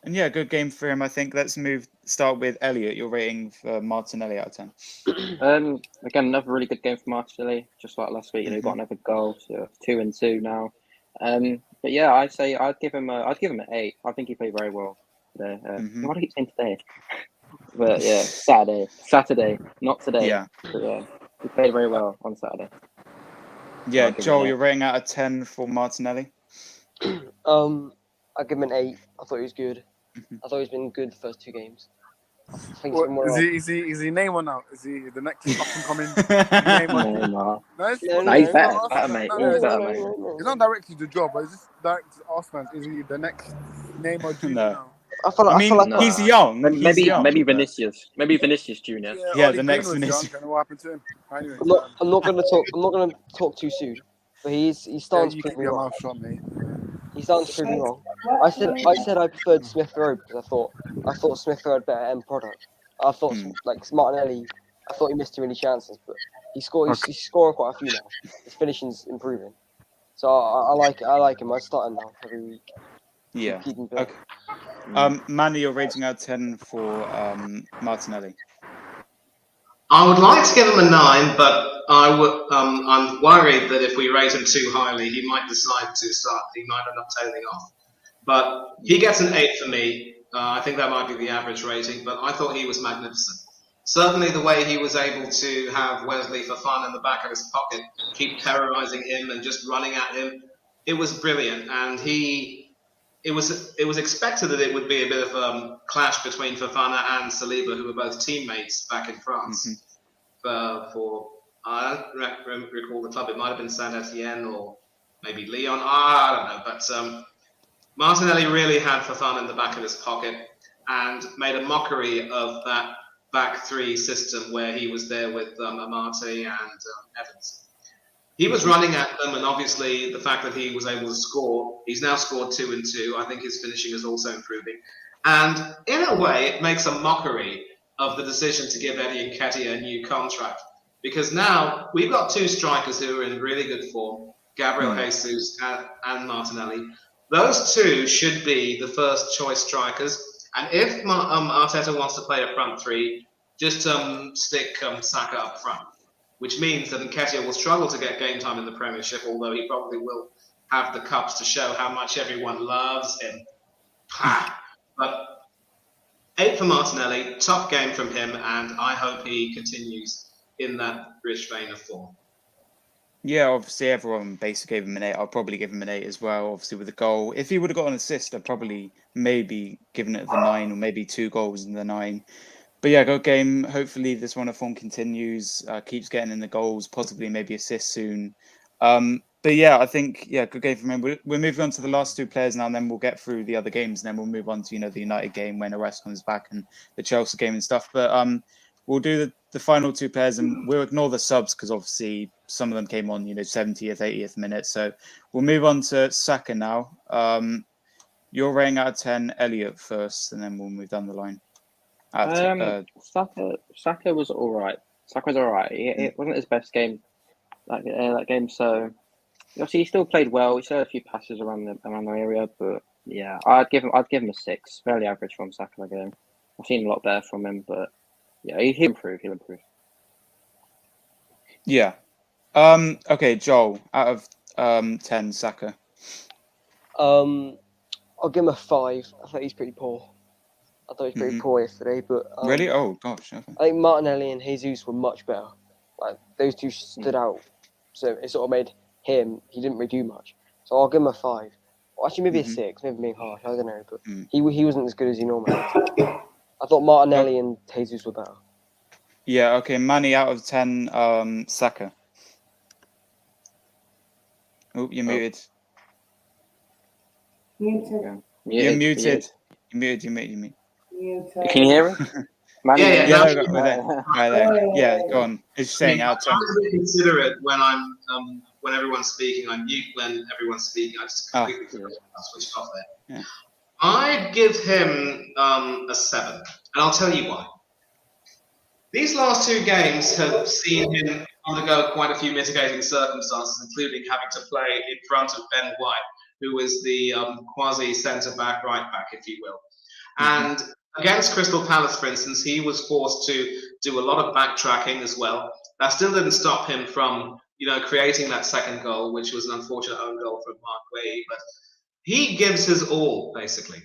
And yeah, good game for him, I think. Let's start with Elliot. Your rating for Martinelli out of 10. Again, another really good game for Martinelli. Just like last week, he got another goal, so 2-2 now. But yeah, I'd give him an 8. I think he played very well today. What do I keep saying today? But yeah, Saturday, not today. Yeah. But yeah, he played very well on Saturday. Yeah, Joel, your rating out of 10 for Martinelli? I give him an 8. I thought he was good. I thought he's been good the first 2 games. I think he's been more Is he Neymar now? Is he the next up and coming Neymar? No, He's better, mate. He's better, mate. He's not directly the job, but it's just direct to Arsenal. Is he the next Neymar Jr. No. now? I feel like he's young. Maybe Vinicius. Maybe Vinicius Jr. Yeah, the next Greenwood's Vinicius. young, and what happened to him? Anyway, I'm not gonna talk too soon. But he's starting to you prove keep me your wrong. mouth shut, mate. He's starting to prove me wrong. I said I preferred Smith Rowe because I thought Smith Rowe had better end product. I thought Martinelli. I thought he missed too many chances, but he's scoring quite a few now. His finishing's improving, so I like him. I start him now every week. Yeah. Keep him Okay. Manny, your rating out of 10 for Martinelli? I would like to give him a 9, but I'm worried that if we rate him too highly, he might decide to start. He might end up tailing off. But he gets an 8 for me. I think that might be the average rating, but I thought he was magnificent. Certainly the way he was able to have Wesley Fofana in the back of his pocket, keep terrorizing him and just running at him, it was brilliant. And it was expected that it would be a bit of a clash between Fofana and Saliba, who were both teammates back in France. I don't recall the club. It might have been Saint Etienne or maybe Lyon. I don't know. But Martinelli really had Fofana in the back of his pocket and made a mockery of that back 3 system where he was there with Amate and Evans. He was running at them, and obviously the fact that he was able to score, he's now scored 2-2. I think his finishing is also improving. And in a way, it makes a mockery of the decision to give Eddie Nketiah a new contract. Because now we've got 2 strikers who are in really good form, Gabriel Jesus and Martinelli. Those 2 should be the first choice strikers. And if Arteta wants to play a front 3, just stick Saka up front. Which means that Nketiah will struggle to get game time in the Premiership, although he probably will have the cups to show how much everyone loves him. But 8 for Martinelli, top game from him, and I hope he continues in that rich vein of form. Yeah, obviously everyone basically gave him an 8. I'll probably give him an 8 as well, obviously with a goal. If he would have got an assist, I'd probably maybe given it the 9 or maybe 2 goals in the 9. But yeah, good game. Hopefully this run of form continues, keeps getting in the goals, possibly maybe assist soon. But yeah, I think, good game from him. We're moving on to the last 2 players now, and then we'll get through the other games, and then we'll move on to, the United game when Arrest comes back and the Chelsea game and stuff. But we'll do the final 2 players, and we'll ignore the subs because obviously some of them came on, 70th, 80th minute. So we'll move on to Saka now. Your rating out of 10, Elliot first, and then we'll move down the line. Saka was all right. Saka was all right. It wasn't his best game that game. So obviously he still played well. He still had a few passes around the area, but yeah, I'd give him a 6. Fairly average from Saka that game. I've seen a lot better from him, but yeah, he'll improve. Yeah. Okay, Joel, out of 10, Saka. I'll give him a 5. I think he's pretty poor. I thought he was pretty poor yesterday, but Really? Oh gosh. Okay. I think Martinelli and Jesus were much better. Like those 2 stood out, so it sort of made him. He didn't really do much, so I'll give him a 5. Or actually, maybe a 6. Maybe being harsh. I don't know, but he wasn't as good as he normally is. I thought Martinelli and Jesus were better. Yeah, okay. Manny out of 10, Saka. Oh, you're muted. Muted. You're muted. You're muted. Muted. Can you hear me? Man, Yeah, Yeah, no, there we go. We're there. Right there. Yeah, go on. It's saying out of 10. I'm a bit considerate when I'm when everyone's speaking. I mute when everyone's speaking. I just completely switched off there. Yeah. I'd give him a 7, and I'll tell you why. These last 2 games have seen him undergo quite a few mitigating circumstances, including having to play in front of Ben White, who is the quasi centre back, right back, if you will. And against Crystal Palace, for instance, he was forced to do a lot of backtracking as well. That still didn't stop him from, creating that second goal, which was an unfortunate own goal from Mark Way. But he gives his all, basically.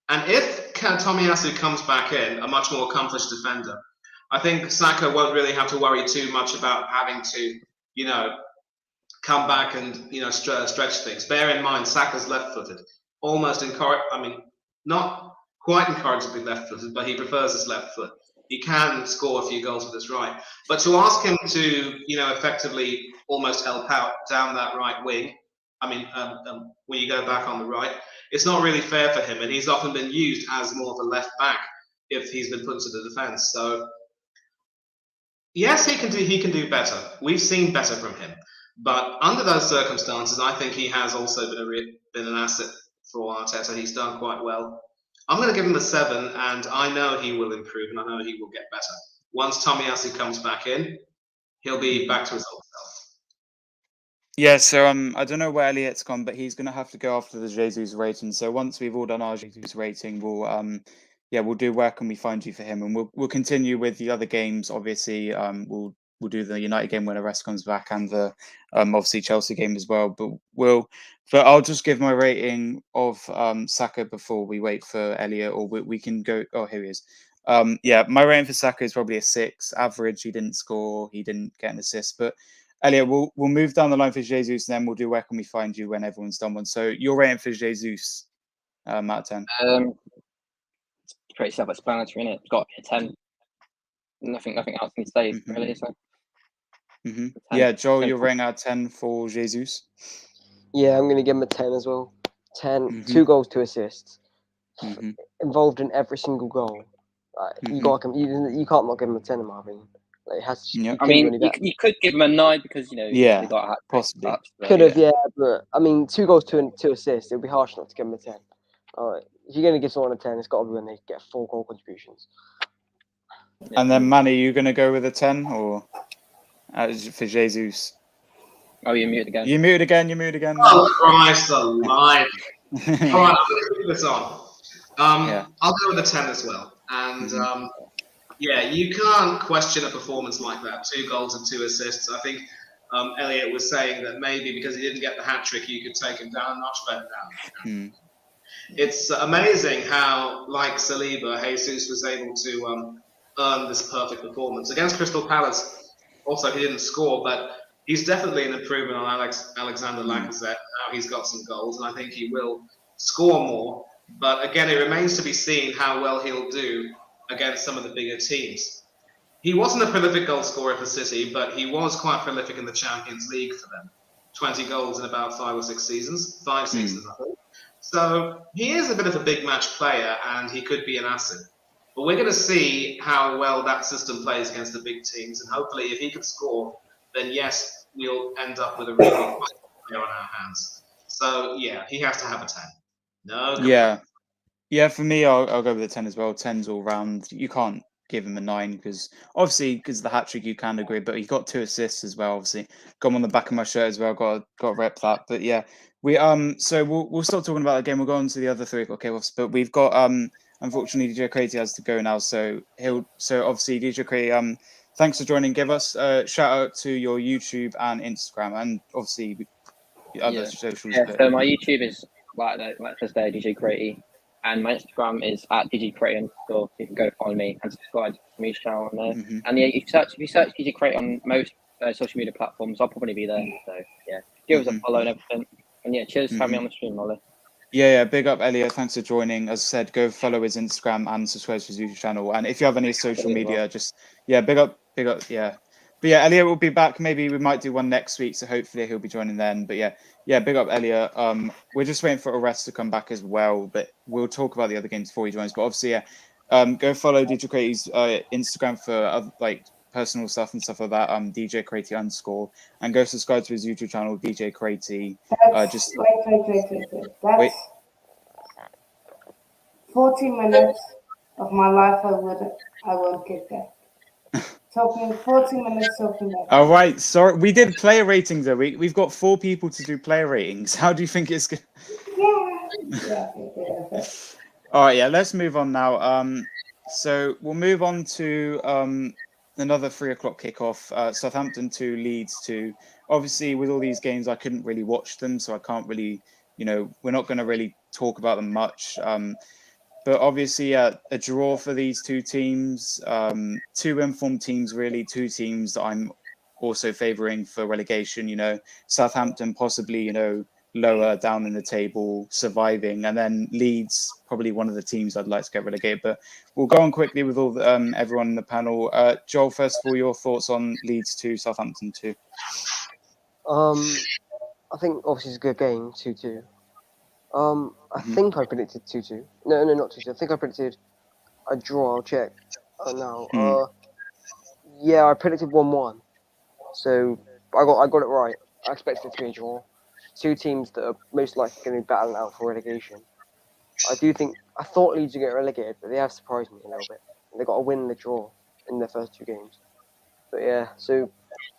And if Tomiyasu comes back in, a much more accomplished defender, I think Saka won't really have to worry too much about having to, come back and, stretch things. Bear in mind, Saka's left-footed. Not quite incorrigibly left-footed, but he prefers his left foot. He can score a few goals with his right. But to ask him to, effectively almost help out down that right wing, when you go back on the right, it's not really fair for him. And he's often been used as more of a left back if he's been put to the defence. So, yes, he can do better. We've seen better from him. But under those circumstances, I think he has also been an asset for Arteta. He's done quite well. I'm going to give him a 7, and I know he will improve, and I know he will get better. Once Tomiyasu comes back in, he'll be back to his old self. Yeah, so I don't know where Elliot's gone, but he's going to have to go after the Jesus rating. So once we've all done our Jesus rating, we'll do Where Can We Find You for him, and we'll continue with the other games. Obviously, we'll do the United game when the rest comes back, and the obviously Chelsea game as well. But I'll just give my rating of Saka before we wait for Elliot, or we can go. Oh, here he is. My rating for Saka is probably a 6. Average. He didn't score. He didn't get an assist, but. Elliot, we'll move down the line for Jesus, and then we'll do Where Can We Find You when everyone's done one. So your rating for Jesus, out of 10? It's pretty self-explanatory, isn't it? It's got to be a 10. Nothing else can say, really. So. Yeah, Joel, your rating out of 10 for Jesus? Yeah, I'm going to give him a 10 as well. 10, 2 goals, 2 assists. Involved in every single goal. You can't not give him a 10 in my opinion. It has to, you could give him a 9 because he got a hat possibly. Could have, but 2 goals, 2 assists. It would be harsh not to give him a 10. If you're going to give someone a 10, it's got to be when they get 4 goal contributions. And then Manny, you going to go with a 10 or for Jesus? Oh, you're muted again. You're muted again. Oh, Christ alive! All right, I'm going to put this on. I'll go with a 10 as well, and. You can't question a performance like that. 2 goals and 2 assists. I think Elliot was saying that maybe because he didn't get the hat trick, you could take him down a notch better down. It's amazing how, like Saliba, Jesus was able to earn this perfect performance. Against Crystal Palace, also he didn't score, but he's definitely an improvement on Alexander Lacazette. Now he's got some goals, and I think he will score more. But again, it remains to be seen how well he'll do against some of the bigger teams. He wasn't a prolific goal scorer for City, but he was quite prolific in the Champions League for them. 20 goals in about 5 or 6 seasons. 5 seasons, I think. So he is a bit of a big match player, and he could be an asset. But we're going to see how well that system plays against the big teams, and hopefully if he can score, then yes, we'll end up with a really good player on our hands. So yeah, he has to have a 10. No complaint. Yeah, for me, I'll go with a 10 as well. 10's all round. You can't give him a 9 because the hat trick you can agree, but he got 2 assists as well. Obviously, got him on the back of my shirt as well. Got to rep that. But yeah, so we'll stop talking about the game. We'll go on to the other 3 o'clock kickoffs. But we've got unfortunately DJ Crazy has to go now. So obviously DJ Crazy, thanks for joining. Give us a shout out to your YouTube and Instagram, and obviously the other socials. Yeah, so my YouTube is like just there, DJ Crazy. And my Instagram is @DJCrate_. So you can go follow me and subscribe to me channel on there. And if you search DJ Crate on most social media platforms, I'll probably be there. So yeah, give us a follow and everything. And yeah, cheers for having me on the stream, Molly. Yeah, big up Elliot. Thanks for joining. As I said, go follow his Instagram and subscribe to his YouTube channel. And if you have any social media, just big up, yeah. But yeah, Elliot will be back. Maybe we might do one next week, so hopefully he'll be joining then. But yeah, big up Elliot. We're just waiting for Arrest to come back as well, but we'll talk about the other games before he joins. But obviously, go follow DJ Craty's Instagram for like personal stuff and stuff like that. DJ Craty _ and go subscribe to his YouTube channel, DJ Craty. That's, wait. That's 40 minutes of my life I won't get back. Talking 40 minutes talking about. All right, sorry, we did player ratings though. We've got 4 people to do player ratings. How do you think it's good? Yeah. All right, let's move on now. So we'll move on to another 3 o'clock kickoff. Southampton 2, Leeds 2. Obviously, with all these games, I couldn't really watch them, so I can't really, we're not going to really talk about them much. But obviously, a draw for these 2 teams, 2 informed teams, really, 2 teams that I'm also favouring for relegation. Southampton possibly, lower down in the table, surviving, and then Leeds, probably one of the teams I'd like to get relegated. But we'll go on quickly with all everyone in the panel. Joel, first of all, your thoughts on Leeds 2, Southampton 2? I think obviously it's a good game, 2-2. I think I predicted 2-2. No, not 2-2. I think I predicted a draw. I'll check now. Yeah, I predicted 1-1. So I got it right. I expected it to be a draw. 2 teams that are most likely going to be battling out for relegation. I thought Leeds would get relegated, but they have surprised me a little bit. They got a win and a draw in their first 2 games. But yeah, so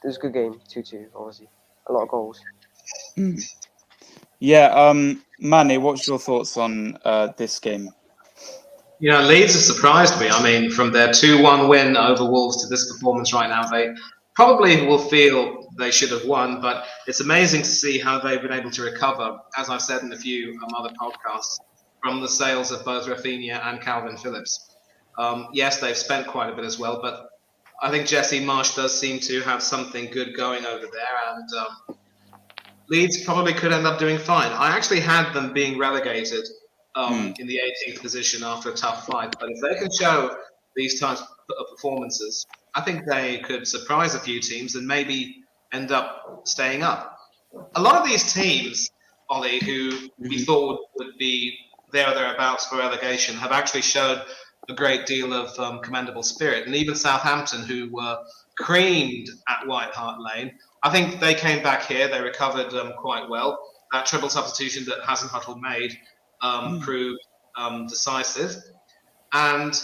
it was a good game, 2-2, obviously. A lot of goals. Yeah, Manny, what's your thoughts on this game? Leeds have surprised me. I mean, from their 2-1 win over Wolves to this performance right now, they probably will feel they should have won, but it's amazing to see how they've been able to recover, as I've said in a few other podcasts, from the sales of both Rafinha and Calvin Phillips. Yes, they've spent quite a bit as well, but I think Jesse Marsch does seem to have something good going over there, and Leeds probably could end up doing fine. I actually had them being relegated in the 18th position after a tough fight, but if they can show these types of performances, I think they could surprise a few teams and maybe end up staying up. A lot of these teams, Ollie, who we thought would be there or thereabouts for relegation, have actually showed a great deal of commendable spirit. And even Southampton, who were creamed at White Hart Lane, I think they came back here. They recovered quite well. That triple substitution that Hasenhüttl made proved decisive. And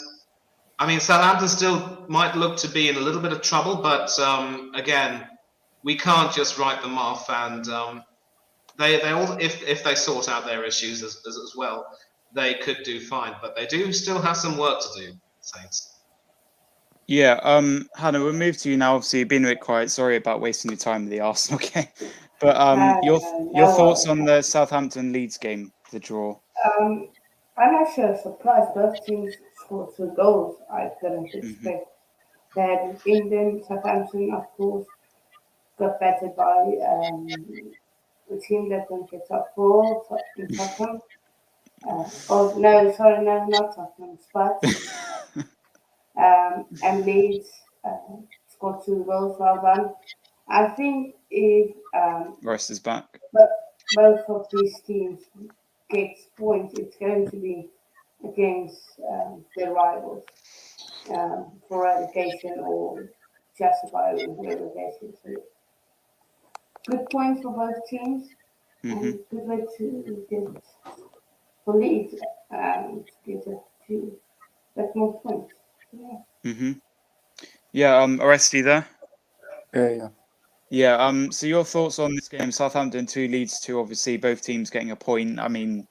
I mean, Southampton still might look to be in a little bit of trouble, but again, we can't just write them off. And they all, if they sort out their issues as well, they could do fine. But they do still have some work to do, Saints. Yeah, Hannah, we'll move to you now. Obviously, you've been a bit quiet. Sorry about wasting your time with the Arsenal game. But your thoughts on the Southampton Leeds game, the draw? I'm actually surprised both teams scored 2 goals. I couldn't expect. They had England, Southampton, of course, got battered by the team that went to top 4 in Tottenham. No, not Tottenham, Spurs. And Leeds scored 2 goals. Well done. I think if Rice is back. both of these teams get points, it's going to be against their rivals for relegation or justify relegation. So good points for both teams. And good way to get for Leeds to get more points. Yeah, Oresti there? Yeah. Yeah, so your thoughts on this game, Southampton 2, Leeds 2, obviously both teams getting a point. I mean,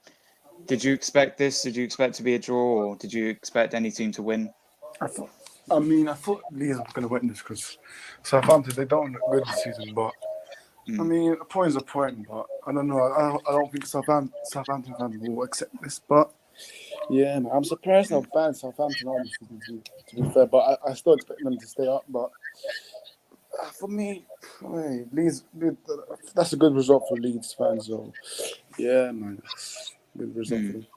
did you expect this? Did you expect to be a draw, or did you expect any team to win? I thought Leeds were going to win this because Southampton, they don't look good this season, but I mean, a point is a point, but I don't know. I don't think Southampton fans will accept this, but yeah, man, I'm surprised how bad Southampton are this season, to be fair, but I still expect them to stay up, but for me, Leeds, that's a good result for Leeds fans, so yeah, man. good result for them.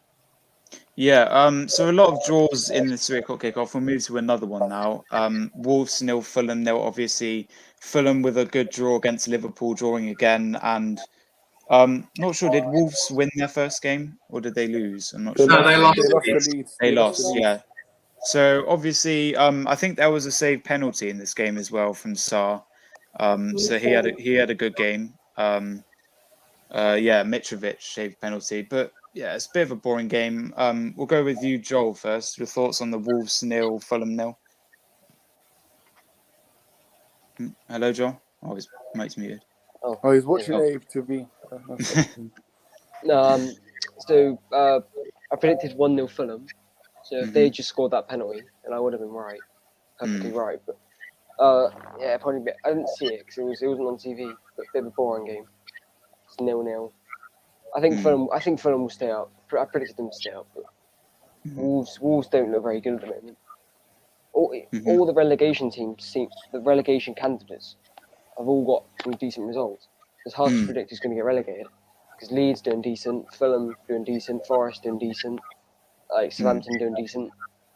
Yeah, so a lot of draws in the 3 o'clock kickoff. We'll move to another one now. Wolves 0, Fulham 0. Obviously, Fulham with a good draw against Liverpool, drawing again. And not sure, did Wolves win their first game or did they lose? I'm not They sure. No, they lost. lost the Leeds. Leeds. They lost the lost, Leeds. yeah. So obviously, I think there was a saved penalty in this game as well from Sarr. So he had a good game. Yeah, Mitrovic shaved penalty, but yeah, it's a bit of a boring game. We'll go with you, Joel, first. Your thoughts on the Wolves 0, Fulham 0? Hello, Joel. Oh, his mic's muted. Oh, he's watching AFTV. No, I predicted 1-0 Fulham. So if they just scored that penalty, then I would have been right, perfectly right. But yeah, probably. I didn't see it because it wasn't on TV. But a bit of a boring game. It's 0-0. I think Fulham will stay up. I predicted them to stay up. But Wolves don't look very good at the moment. All the relegation teams the relegation candidates have all got some decent results. It's hard to predict who's going to get relegated because Leeds doing decent, Fulham doing decent, Forest doing decent, like Southampton doing decent.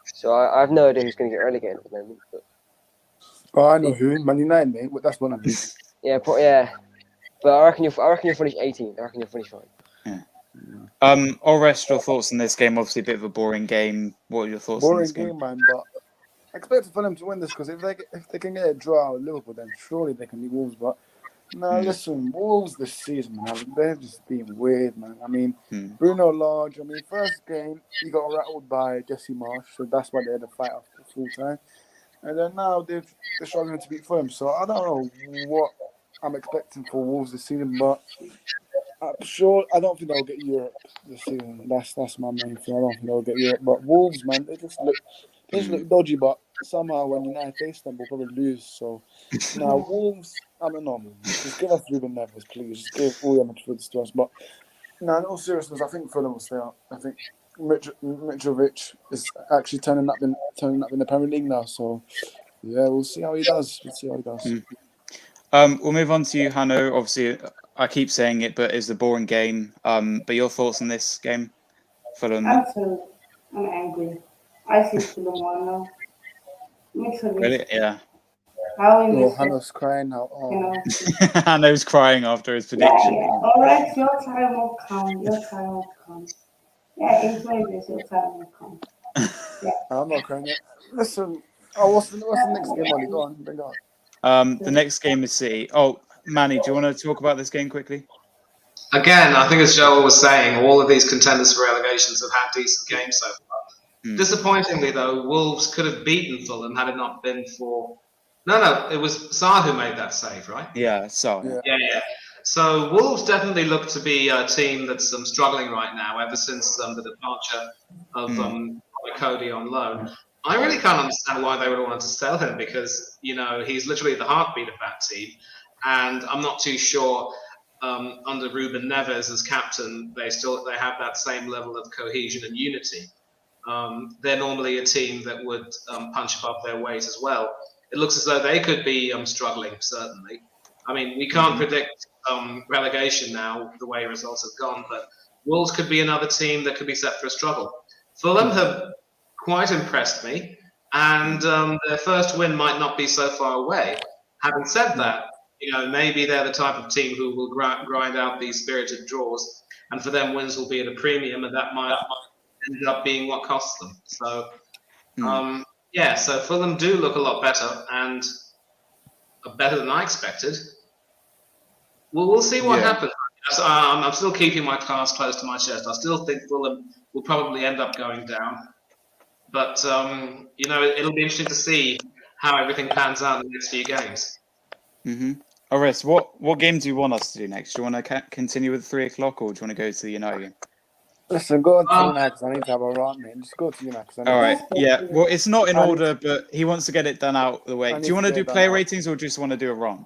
So I have no idea who's going to get relegated at the moment. But I know who, Man United, mate. But that's one of them. Yeah. But I reckon you'll finish 18th. I reckon you'll finish fine. Orest, your thoughts on this game? Obviously, a bit of a boring game. What are your thoughts on this game? Man. But I expect for them to win this because if they can get a draw out of Liverpool, then surely they can beat Wolves. But no, listen, Wolves this season, man, they've just been weird, man. I mean, Bruno Lage. I mean, first game he got rattled by Jesse Marsh, so that's why they had to fight after full time. And then now they're struggling to beat Fulham. So I don't know what I'm expecting for Wolves this season, but I'm sure I don't think they'll get Europe this season. That's my main thing. I don't think they'll get Europe. But Wolves, man, they just look dodgy. But somehow when United face them, we'll probably lose. So now Wolves, I don't know. Just give us Ruben Neves, please. Just give all your midfielders to us. But no, in all seriousness, I think Fulham will stay up. I think Mitrovic is actually turning up in the Premier League now. So yeah, we'll see how he does. We'll move on to you, Hanno. Obviously, I keep saying it, but it's a boring game. But your thoughts on this game, Fulham? I'm angry. I see Fulham 1-0. Mitrovic. Really? Yeah. Hanno's crying now. Oh. You know. Hanno's crying after his prediction. Yeah. All right, your time will come. Yeah, enjoy this. Your time will come. Yeah. I'm not crying yet. Listen, what's the next game, Ollie? Go on, bring it on. The next game is City. Oh, Manny, do you want to talk about this game quickly? Again, I think as Joel was saying, all of these contenders for relegations have had decent games so far. Disappointingly, though, Wolves could have beaten Fulham had it not been for... No, it was Sarr who made that save, right? Yeah, Sarr. Yeah. So Wolves definitely look to be a team that's struggling right now ever since the departure of Cody on loan. I really can't understand why they would want to sell him because, he's literally the heartbeat of that team. And I'm not too sure under Ruben Neves as captain, they have that same level of cohesion and unity. They're normally a team that would punch above their weight as well. It looks as though they could be struggling, certainly. I mean, we can't predict relegation now, the way results have gone, but Wolves could be another team that could be set for a struggle. Fulham have quite impressed me, and their first win might not be so far away. Having said that, maybe they're the type of team who will grind out these spirited draws, and for them wins will be at a premium, and that might end up being what costs them. So, so Fulham do look a lot better, and better than I expected. Well, we'll see what happens. I'm still keeping my cards close to my chest. I still think Fulham will probably end up going down. But, it'll be interesting to see how everything pans out in the next few games. Orest, what game do you want us to do next? Do you want to continue with 3 o'clock or do you want to go to the United game? Listen, go on to United because I need to have a rant, man. Just go to United. All right. Yeah. Well, it's not in order, but he wants to get it done out of the way. Do you want to do player ratings or just want to do a rant?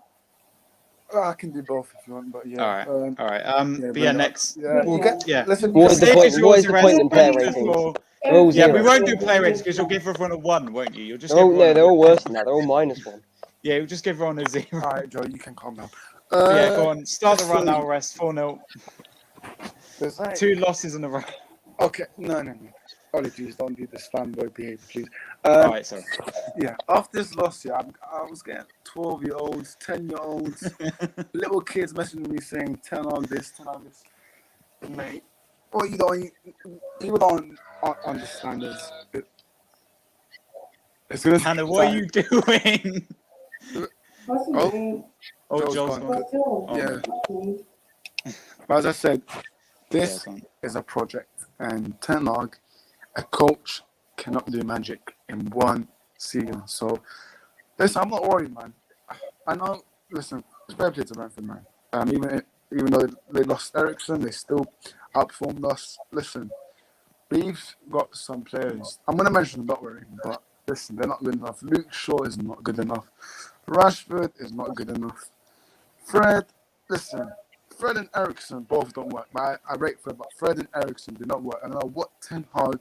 I can do both if you want, but yeah. All right. Next. Yeah. We'll get. Yeah. Listen, what is the point in player ratings? Yeah, we won't do player ratings because you'll give everyone a 1, won't you? You'll just. They're all worse than that. They're all -1. Yeah, you'll just give everyone a 0. All right, Joe, you can calm down. Yeah, go on. Start the run now, Rest 4-0. There's like 2 losses in a row. okay, no. Ollie, please don't do this fanboy behavior, please. All right, sorry. Yeah, after this loss, yeah, I was getting 12-year-olds, 10-year-olds, little kids messaging me saying 10 on this, 10 on this. Mate, well, people don't understand this. It's gonna Hannah, what are you doing? What's he Oh. doing? Oh, Joel's Joel's gone. gone. What's Joel? Yeah. As I said, this Yeah, is a project, and Ten Hag, a coach, cannot do magic in one season. So, listen, I'm not worried, man. I know. Listen, it's fair play to Brentford, man. Even though they lost Ericsson, they still outperformed us. Listen, we've got some players. I'm gonna mention them, don't worry, but listen, they're not good enough. Luke Shaw is not good enough. Rashford is not good enough. Fred and Ericsson both don't work. But I rate Fred, but Fred and Ericsson do not work. I don't know what Ten Hag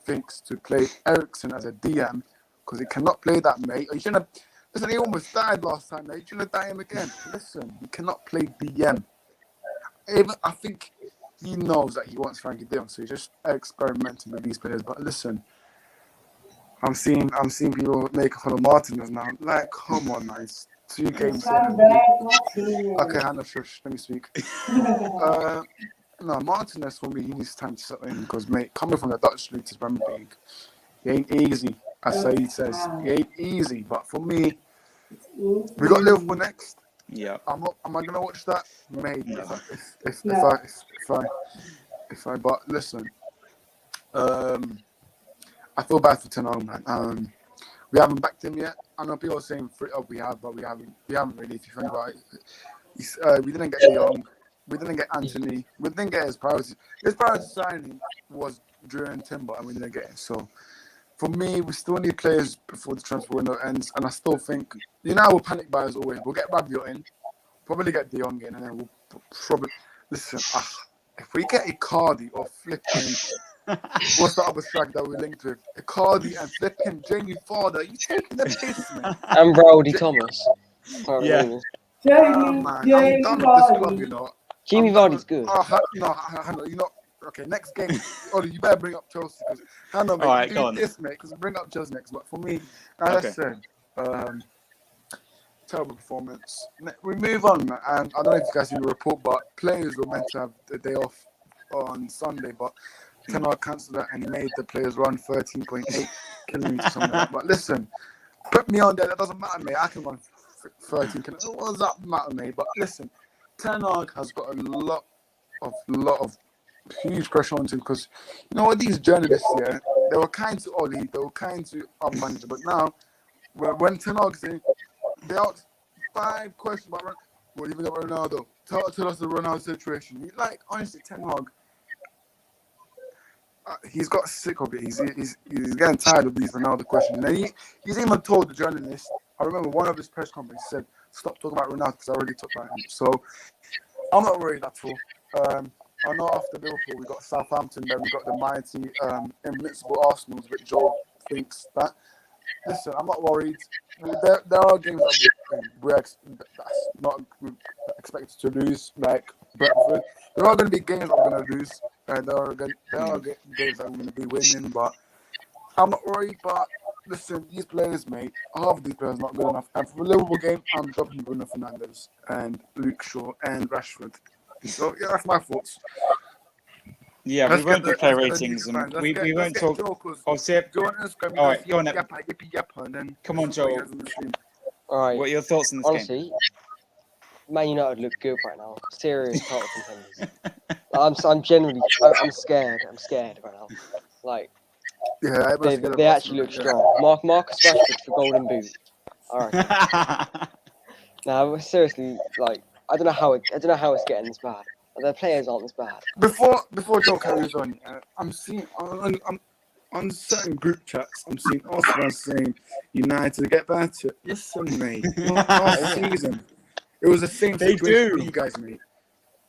thinks to play Ericsson as a DM because he cannot play that, mate. You shouldn't have. Listen, he almost died last time, mate. You shouldn't have died him again. Listen, he cannot play DM. I think he knows that he wants Frankie De Jong, so he's just experimenting with these players. But listen, I'm seeing people make fun of Martinez now. Like, come on, man. It's 2 games. I'm back, Martinez. Okay, Hannah, shush. Let me speak. No, Martinez for me, he needs time to settle in because, mate, coming from the Dutch league to Premier League, it ain't easy. As Saeed says, it ain't easy. But for me, we got Liverpool next. Yeah. Am I gonna watch that? Maybe. No. If I. But listen, I feel bad for Ten Hag, man. We haven't backed him yet. I know people are saying we have, but we haven't really. If you think about it, we didn't get De Jong, we didn't get Anthony, we didn't get his priority. His priority signing was during Timber, and we didn't get it. So for me, we still need players before the transfer window ends, and I still think we'll panic buy as always. We'll get Rabiot in, probably get De Jong in, and then we'll probably listen. If we get Icardi or flipping. What's the other strike that we linked with? Icardi and flipping Jamie Vardy. You taking the piss, man? And Brody Thomas. Yeah. Man, I'm done with this club, you know. Jamie Vardy's good. Hannah, you know. Okay, next game. Ollie, you better bring up Chelsea because Hannah, mate, Alright, do go on. this, mate, because bring up Chelsea next. But for me, as I said, terrible performance. We move on, man, and I don't know if you guys seen the report, but players were meant to have the day off on Sunday, but Ten Hag cancelled that and made the players run 13.8 kilometers or something like that. But listen, put me on there, that doesn't matter, mate. I can run 13 kilometers. What does that matter, mate? But listen, Ten Hag has got a lot of huge pressure on him because you know what, these journalists here, they were kind to Ollie, they were kind to our manager, but now when Ten Hag's in, they asked 5 questions about what even about Ronaldo. Tell us the Ronaldo situation. Like honestly, Ten Hag. He's got sick of it. He's getting tired of these Ronaldo questions. And he's even told the journalist, I remember one of his press conferences said, stop talking about Ronaldo because I already talked about him. So I'm not worried at all. I know after Liverpool we got Southampton, then we got the mighty invincible Arsenal, which Joel thinks that. Listen, I'm not worried. There are games that that's not expected to lose, like Brentford. There are going to be games we're going to lose. There are games that we're going to be winning, but I'm not worried. But listen, these players, mate, half of these players are not good enough. And for the Liverpool game, I'm dropping Bruno Fernandes and Luke Shaw and Rashford. So yeah, that's my thoughts. Yeah, we won't do player ratings, and we won't talk. Obviously, all right, go on. And then Come on, Joel. All right. What are your thoughts on this game? Honestly, Man United look good right now. Serious title contenders. I'm genuinely, I'm scared. I'm scared right now. Like, yeah, they actually look strong. Marcus Rashford for Golden Boot. All right. Now, seriously, like, I don't know how it's getting this bad. The players aren't this bad. Before Joe carries on, I'm seeing on certain group chats, I'm seeing Arsenal saying United get better. Listen, mate. Last season, it was the same situation for you guys, mate.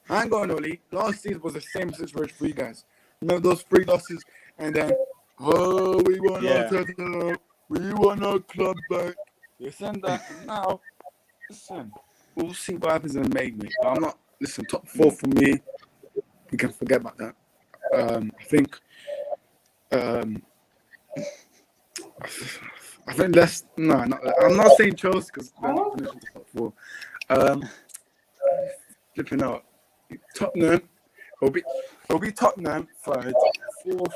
Hang on, Oli. Last season was the same situation for you guys. Remember those 3 losses, and then we won our title, we won our club back. This and that. And now, listen, we'll see what happens in May, mate. I'm not. Listen, top 4 for me. we can forget about that. I think let's no, I'm not saying Chelsea because they're not finishing the top four. Flipping out, Tottenham. It'll be Tottenham third, fourth.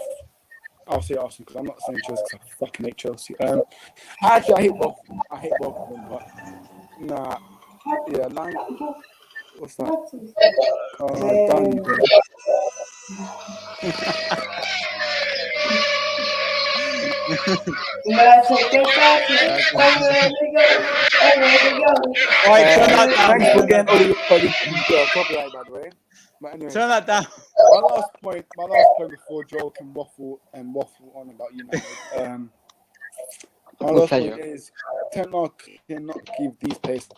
I'll say Arsenal because I'm not saying Chelsea because I fucking hate Chelsea. Actually, I hate both. I hate both of them, but nah, yeah, line. What's that? Done. Thanks for getting all the copyright, by the way. But anyway, Turn that down. my last point before Joel can waffle on about United. My last point is Ten Hag cannot give these players.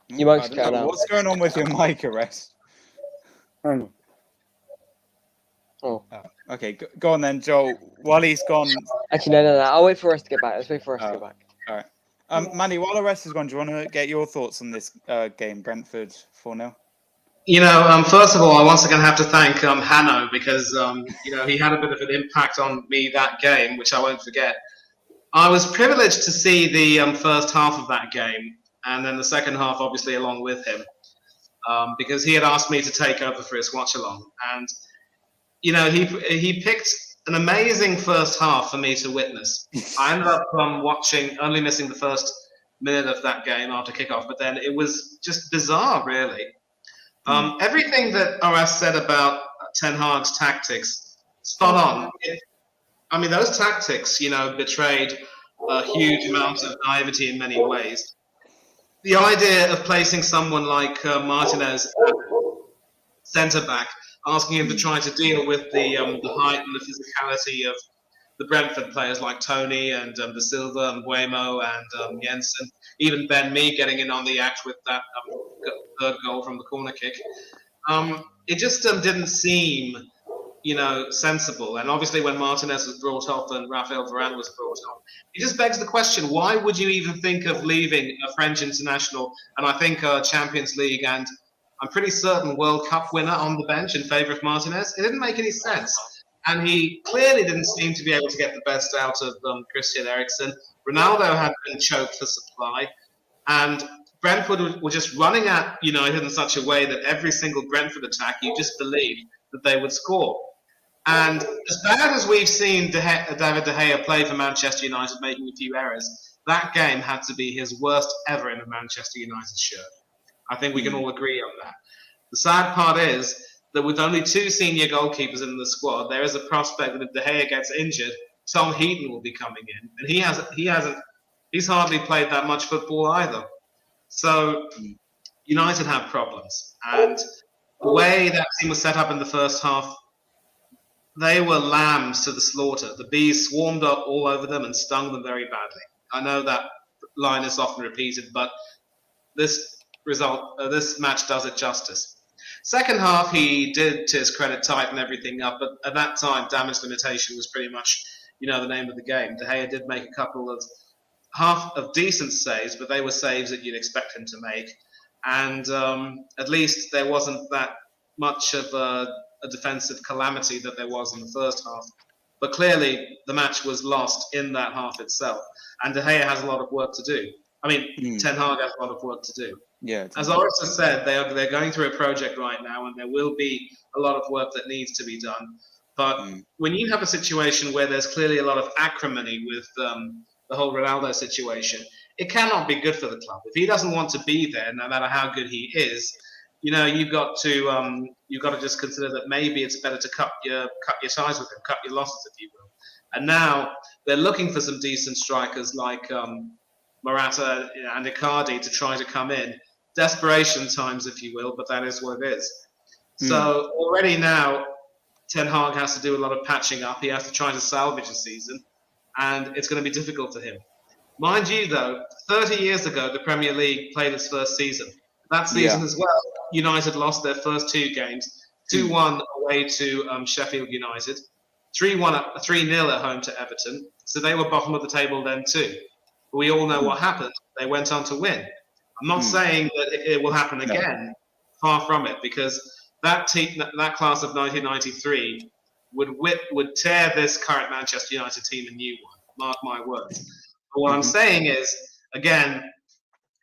You might cut out. What's going on with your mic arrest? Hang on. Oh. Okay, go on then, Joel. While he's gone. Actually, no. I'll wait for us to get back. Let's wait for us to get back. All right. Manny, while the rest is gone, do you want to get your thoughts on this game, Brentford 4-0? First of all, I once again have to thank Hanno because he had a bit of an impact on me that game, which I won't forget. I was privileged to see the first half of that game, and then the second half, obviously, along with him, because he had asked me to take over for his watch along, and he picked an amazing first half for me to witness. I ended up only missing the first minute of that game after kickoff, but then it was just bizarre, really. Everything that RS said about Ten Hag's tactics, spot on. Those tactics, betrayed a huge amount of naivety in many ways. The idea of placing someone like Martinez at centre-back, asking him to try to deal with the height and the physicality of the Brentford players like Tony and De Silva and Buemo and Jensen, even Ben Mee getting in on the act with that third goal from the corner kick. It just didn't seem, sensible. And obviously when Martinez was brought off and Raphael Varane was brought off, it just begs the question, why would you even think of leaving a French international and I think a Champions League and I'm pretty certain World Cup winner on the bench in favour of Martinez? It didn't make any sense. And he clearly didn't seem to be able to get the best out of Christian Eriksen. Ronaldo had been choked for supply. And Brentford were just running at United in such a way that every single Brentford attack, you just believed that they would score. And as bad as we've seen David De Gea play for Manchester United, making a few errors, that game had to be his worst ever in a Manchester United shirt. I think we can all agree on that. The sad part is that with only two senior goalkeepers in the squad, there is a prospect that if De Gea gets injured, Tom Heaton will be coming in, and he's hardly played that much football either. So United have problems, and the way that team was set up in the first half, they were lambs to the slaughter. The bees swarmed up all over them and stung them very badly. I know that line is often repeated, but this match does it justice. Second half, he did, to his credit, tighten everything up, but at that time, damage limitation was pretty much, the name of the game. De Gea did make a couple of decent saves, but they were saves that you'd expect him to make. And at least there wasn't that much of a defensive calamity that there was in the first half. But clearly, the match was lost in that half itself. And De Gea has a lot of work to do. Ten Hag has a lot of work to do. Yeah. As Oris has said, they're going through a project right now, and there will be a lot of work that needs to be done. But when you have a situation where there's clearly a lot of acrimony with the whole Ronaldo situation, it cannot be good for the club. If he doesn't want to be there, no matter how good he is, you've got to just consider that maybe it's better to cut your ties with him, cut your losses, if you will. And now they're looking for some decent strikers like Morata and Icardi to try to come in. Desperation times, if you will, but that is what it is. So already now, Ten Hag has to do a lot of patching up. He has to try to salvage a season, and it's going to be difficult for him. Mind you, though, 30 years ago, the Premier League played its first season. That season as well, United lost their first two games, 2-1 away to Sheffield United, 3-0 at home to Everton. So they were bottom of the table then too. We all know what happened. They went on to win. I'm not saying that it will happen again. Far from it, because that class of 1993 would tear this current Manchester United team a new one. Mark my words. But what I'm saying is, again,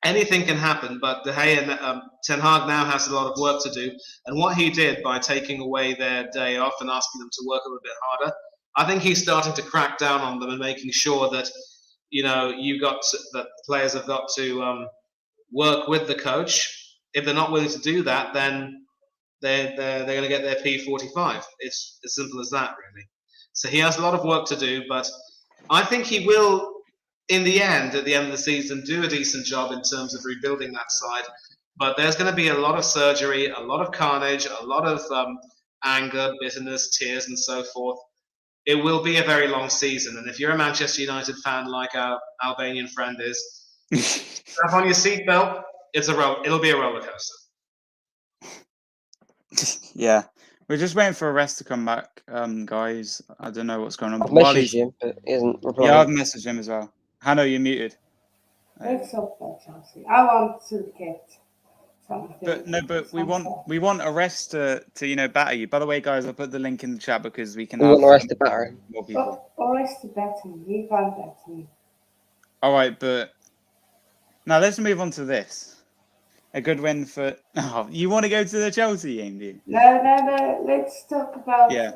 anything can happen, but De Gea and Ten Hag now has a lot of work to do. And what he did by taking away their day off and asking them to work a little bit harder, I think he's starting to crack down on them and making sure that, that players have got to work with the coach. If they're not willing to do that, then they're going to get their P45. It's as simple as that, really. So he has a lot of work to do, but I think he will, at the end of the season, do a decent job in terms of rebuilding that side. But there's going to be a lot of surgery, a lot of carnage, a lot of anger, bitterness, tears, and so forth. It will be a very long season. And if you're a Manchester United fan like our Albanian friend is, strap on your seatbelt. It'll be a roller coaster. Yeah, we're just waiting for Arrest to come back, guys. I don't know what's going on. I've messaged him, but he hasn't replied. Yeah, I've messaged him as well. Hannah, you're muted. Let's hope that Chelsea. I want to get something. But we want Arrest to batter you. By the way, guys, I'll put the link in the chat because we can. We want Arrest to batter him. More people. Arrest to batter me. He can't batter me. All right, but now let's move on to this. A good win for. Oh, you want to go to the Chelsea game, do you? No. Let's talk about. Yeah.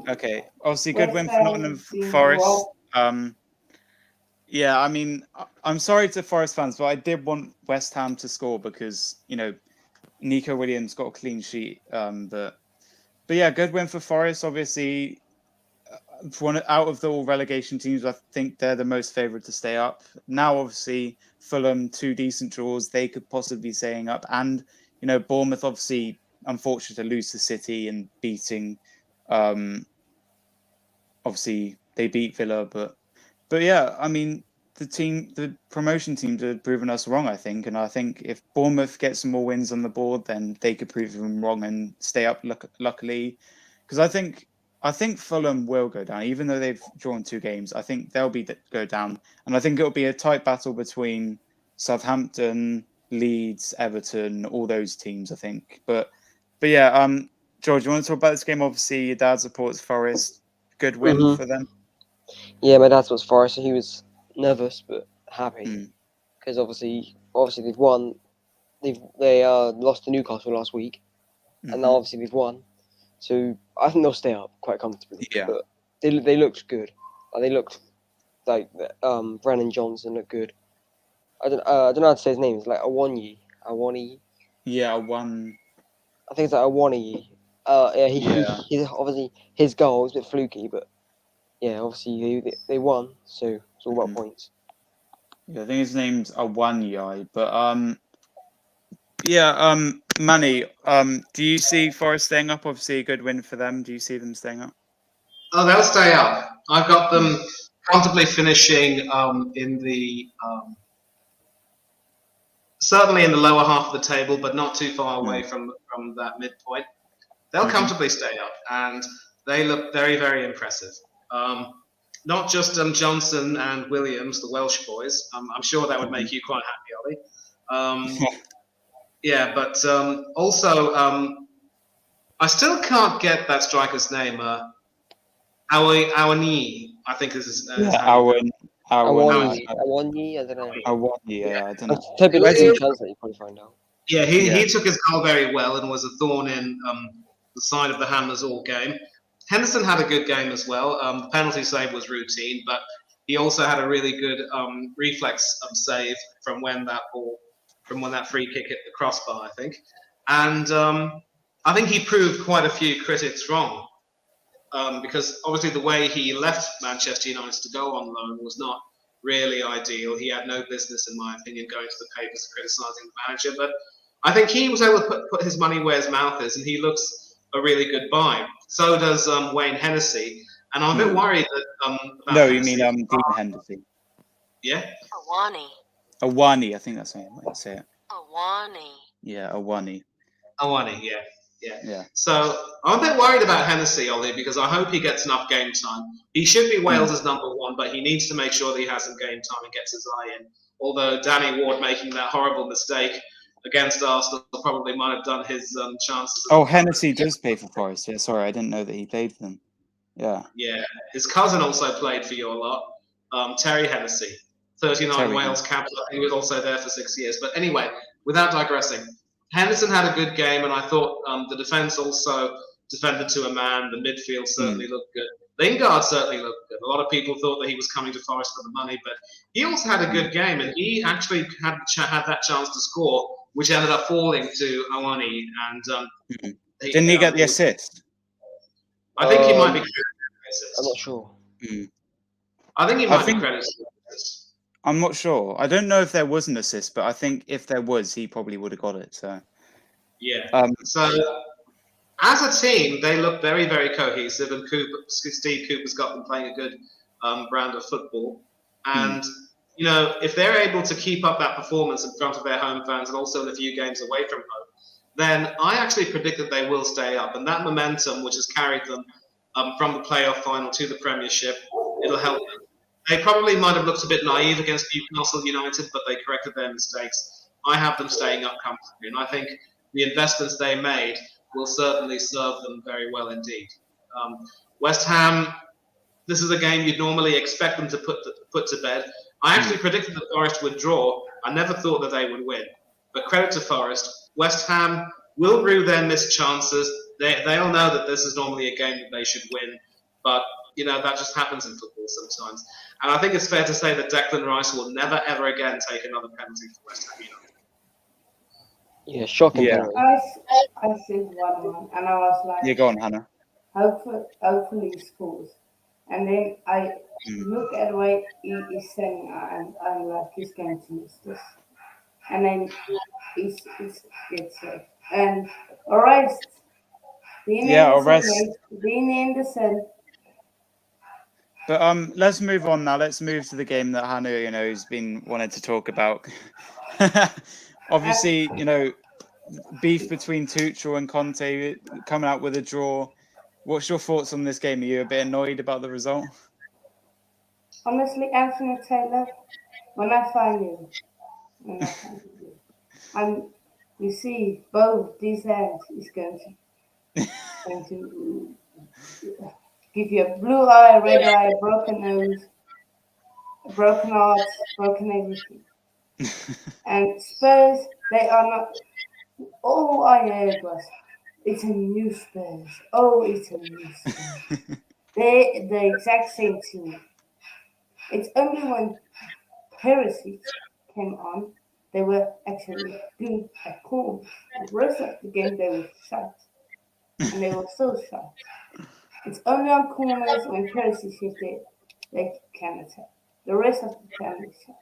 Okay. Obviously, good win for Nottingham Ham Forest. Yeah, I mean, I'm sorry to Forest fans, but I did want West Ham to score because Nico Williams got a clean sheet. But yeah, good win for Forest. Obviously, out of the all relegation teams, I think they're the most favoured to stay up. Now, obviously, Fulham, 2 decent draws, they could possibly be staying up. And, Bournemouth, obviously, unfortunate to lose to City and beating, obviously, they beat Villa. But yeah, I mean, the promotion teams have proven us wrong, I think. And I think if Bournemouth get some more wins on the board, then they could prove them wrong and stay up, luckily. Because I think Fulham will go down, even though they've drawn 2 games. I think they'll go down, and I think it'll be a tight battle between Southampton, Leeds, Everton, all those teams. I think, but yeah, George, you want to talk about this game? Obviously, your dad supports Forest. Good win for them. Yeah, my dad supports Forest, so he was nervous but happy because obviously they've won. They lost to Newcastle last week, and now obviously they've won. So I think they'll stay up quite comfortably. Yeah. But they looked good. They looked like Brennan Johnson looked good. I don't know how to say his name. It's like Awani. Yeah, one. I think it's like Awani. He obviously his goal was a bit fluky, but yeah, obviously they won. So it's all about points. Yeah, I think his name's Awani, but yeah, Manny, do you see Forest staying up? Obviously, a good win for them. Do you see them staying up? Oh, they'll stay up. I've got them comfortably finishing in the certainly in the lower half of the table, but not too far away from that midpoint. They'll comfortably stay up, and they look very, very impressive. Not just Johnson and Williams, the Welsh boys. I'm sure that would make you quite happy, Ollie. Yeah, but also, I still can't get that striker's name. Awani, I think is his name. Awani, I don't know. Awani, yeah, I don't know. Type it like in translate, you probably find out. Yeah, he took his goal very well and was a thorn in the side of the Hammers all game. Henderson had a good game as well. The penalty save was routine, but he also had a really good reflex save from when that free kick hit the crossbar, I think. And I think he proved quite a few critics wrong because obviously the way he left Manchester United to go on loan was not really ideal. He had no business, in my opinion, going to the papers criticising the manager. But I think he was able to put his money where his mouth is, and he looks a really good buy. So does Wayne Hennessy. And I'm a bit worried that... no, you mean Dean Henderson. Yeah? Awani, I think that's how you might say it. Awani. Yeah, Awani. Awani, yeah. Yeah. So I'm a bit worried about Hennessy, Ollie, because I hope he gets enough game time. He should be Wales' number one, but he needs to make sure that he has some game time and gets his eye in. Although Danny Ward making that horrible mistake against Arsenal probably might have done his chances. Oh, Hennessy does play for Forest. Yeah, sorry, I didn't know that he played for them. Yeah. Yeah, his cousin also played for your lot, Terry Hennessy, 39 Terry Wales caps. He was also there for 6 years. But anyway, without digressing, Henderson had a good game, and I thought the defence also defended to a man. The midfield certainly looked good. Lingard certainly looked good. A lot of people thought that he was coming to Forest for the money, but he also had a good game, and he actually had that chance to score, which ended up falling to Awani. And didn't he get the assist? I think he might be credited. I'm not sure. I think he might be credited. I'm not sure. I don't know if there was an assist, but I think if there was, he probably would have got it. So yeah. So as a team, they look very, very cohesive, and Steve Cooper's got them playing a good brand of football. And you know, if they're able to keep up that performance in front of their home fans and also in a few games away from home, then I actually predict that they will stay up. And that momentum, which has carried them from the playoff final to the Premiership, it'll help them. They probably might have looked a bit naive against Newcastle United, but they corrected their mistakes. I have them staying up comfortably, and I think the investments they made will certainly serve them very well indeed. West Ham, this is a game you'd normally expect them to put to bed. I actually predicted that Forest would draw. I never thought that they would win. But credit to Forest. West Ham will rue their missed chances. They'll know that this is normally a game that they should win. But, you know, that just happens in football sometimes. And I think it's fair to say that Declan Rice will never, ever again take another penalty for West Ham United. Yeah, shocking. Yeah. I said 1-1, and I was like, yeah, go on, Hannah. hopefully he scores. And then I look at the way he is saying, and I'm like, he's going to miss this. And then it's gets safe. And arrest. Dean Anderson. But let's move on now. Let's move to the game that Hannah, you know, has been wanted to talk about. Obviously, you know, beef between Tuchel and Conte coming out with a draw. What's your thoughts on this game? Are you a bit annoyed about the result? Honestly, Anthony Taylor, when I find you, and you see both these hands is going to give you a blue eye, red eye, broken nose, broken heart, broken everything. And Spurs, they are not. All I heard was, it's a new Spurs. Oh, it's a new Spurs. They're the exact same team. It's only when Perisic came on, they were actually good at corners. The rest of the game, they were shut. And they were so shut. It's only on corners when Perisic hit it, they can attack. The rest of the time, they shut.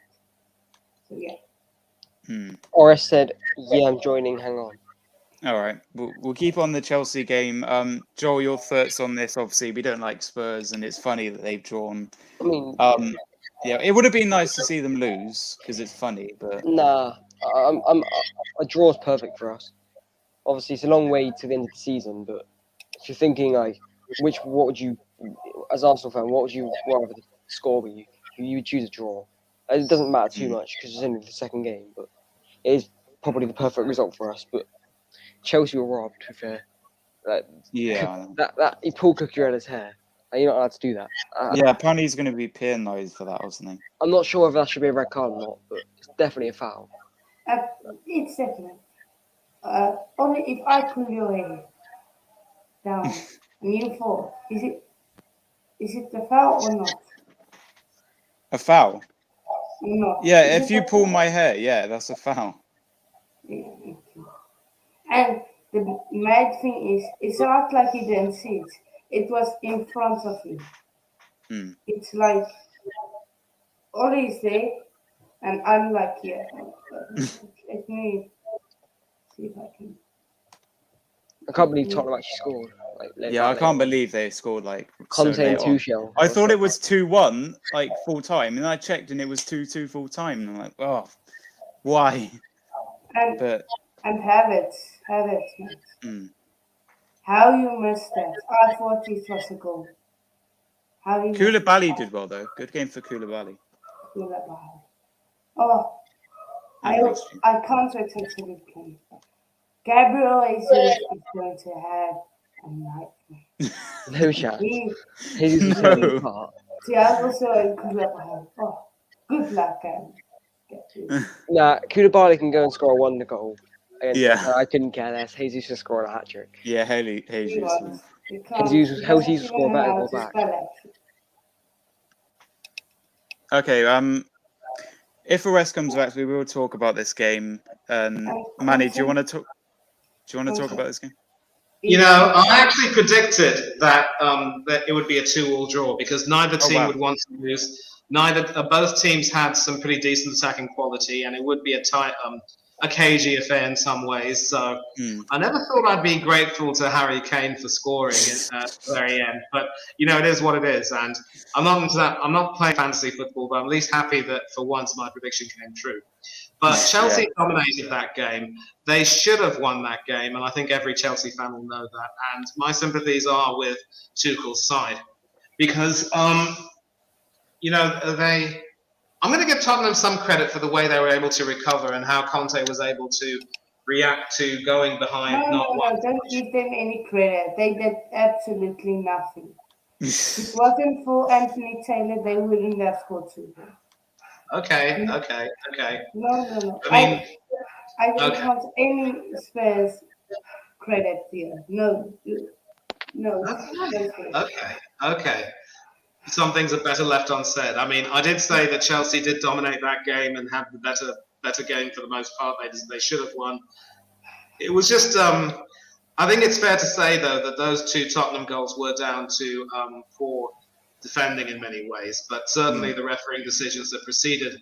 So, yeah. Oris said, yeah, I'm joining, hang on. All right, we'll keep on the Chelsea game. Joel, your thoughts on this? Obviously, we don't like Spurs, and it's funny that they've drawn. I mean, yeah, it would have been nice to see them lose because it's funny, but nah, a draw is perfect for us. Obviously, it's a long way to the end of the season, but if you're thinking like, what would you, as Arsenal fan, what would you rather the score be? You would choose a draw. It doesn't matter too much because it's only the second game, but it is probably the perfect result for us. But Chelsea were robbed, to be fair. Like, yeah, that he pulled Cucurella's hair. And you're not allowed to do that. Yeah, apparently he's going to be penalised for that, wasn't he? I'm not sure whether that should be a red card or not, but it's definitely a foul. It's definitely. Only if I pull your hair down and you fall, is it the foul or not? A foul? No. Yeah, if you pull my hair, yeah, that's a foul. Yeah, okay. And the mad thing is, it's not like he didn't see it. It was in front of him. It's like, Oli is there, and I'm like, yeah. Let me see if I can. I can't believe Tottenham actually scored. Yeah, I can't believe they scored like Conte so and late on. Tuchel. I thought it was 2-1 like full time, and I checked and it was 2-2 full time, and I'm like, oh, why? And But have it. How you missed that? I thought it was a goal. How you missed Koulibaly did well though. Good game for Koulibaly. Koulibaly. Oh, And Reece James. I can't wait to see it play. Gabriel Jesus is going to have a nightmare. No chance. He, He's No. tearing him apart. Thiago Silva and Koulibaly. Oh, good luck, guys. Nah, Koulibaly can go and score a wonder goal. Yeah. I couldn't care less. Jesus just scored a hat trick. Yeah, He Jesus. was. Jesus scored better goal back. Okay, if West comes back, we will talk about this game. Manny, do you want to talk? Do you want to talk about this game? You know, I actually predicted that that it would be a 2-2 draw because neither team would want to lose. Both teams had some pretty decent attacking quality, and it would be a tight, a cagey affair in some ways. So I never thought I'd be grateful to Harry Kane for scoring at the very end, but you know, it is what it is. And I'm not into that. I'm not playing fantasy football, but I'm at least happy that for once my prediction came true. But Chelsea dominated that game. They should have won that game, and I think every Chelsea fan will know that. And my sympathies are with Tuchel's side because, you know, I'm going to give Tottenham some credit for the way they were able to recover and how Conte was able to react to going behind. No, don't give them any credit. They did absolutely nothing. If it wasn't for Anthony Taylor, they wouldn't have scored 2. Okay. No. I mean, I don't want any Spurs credit here. No. Okay. Some things are better left unsaid. I mean, I did say that Chelsea did dominate that game and have the better game for the most part. They should have won. It was just, I think it's fair to say, though, that those 2 Tottenham goals were down to poor defending in many ways. But certainly the refereeing decisions that preceded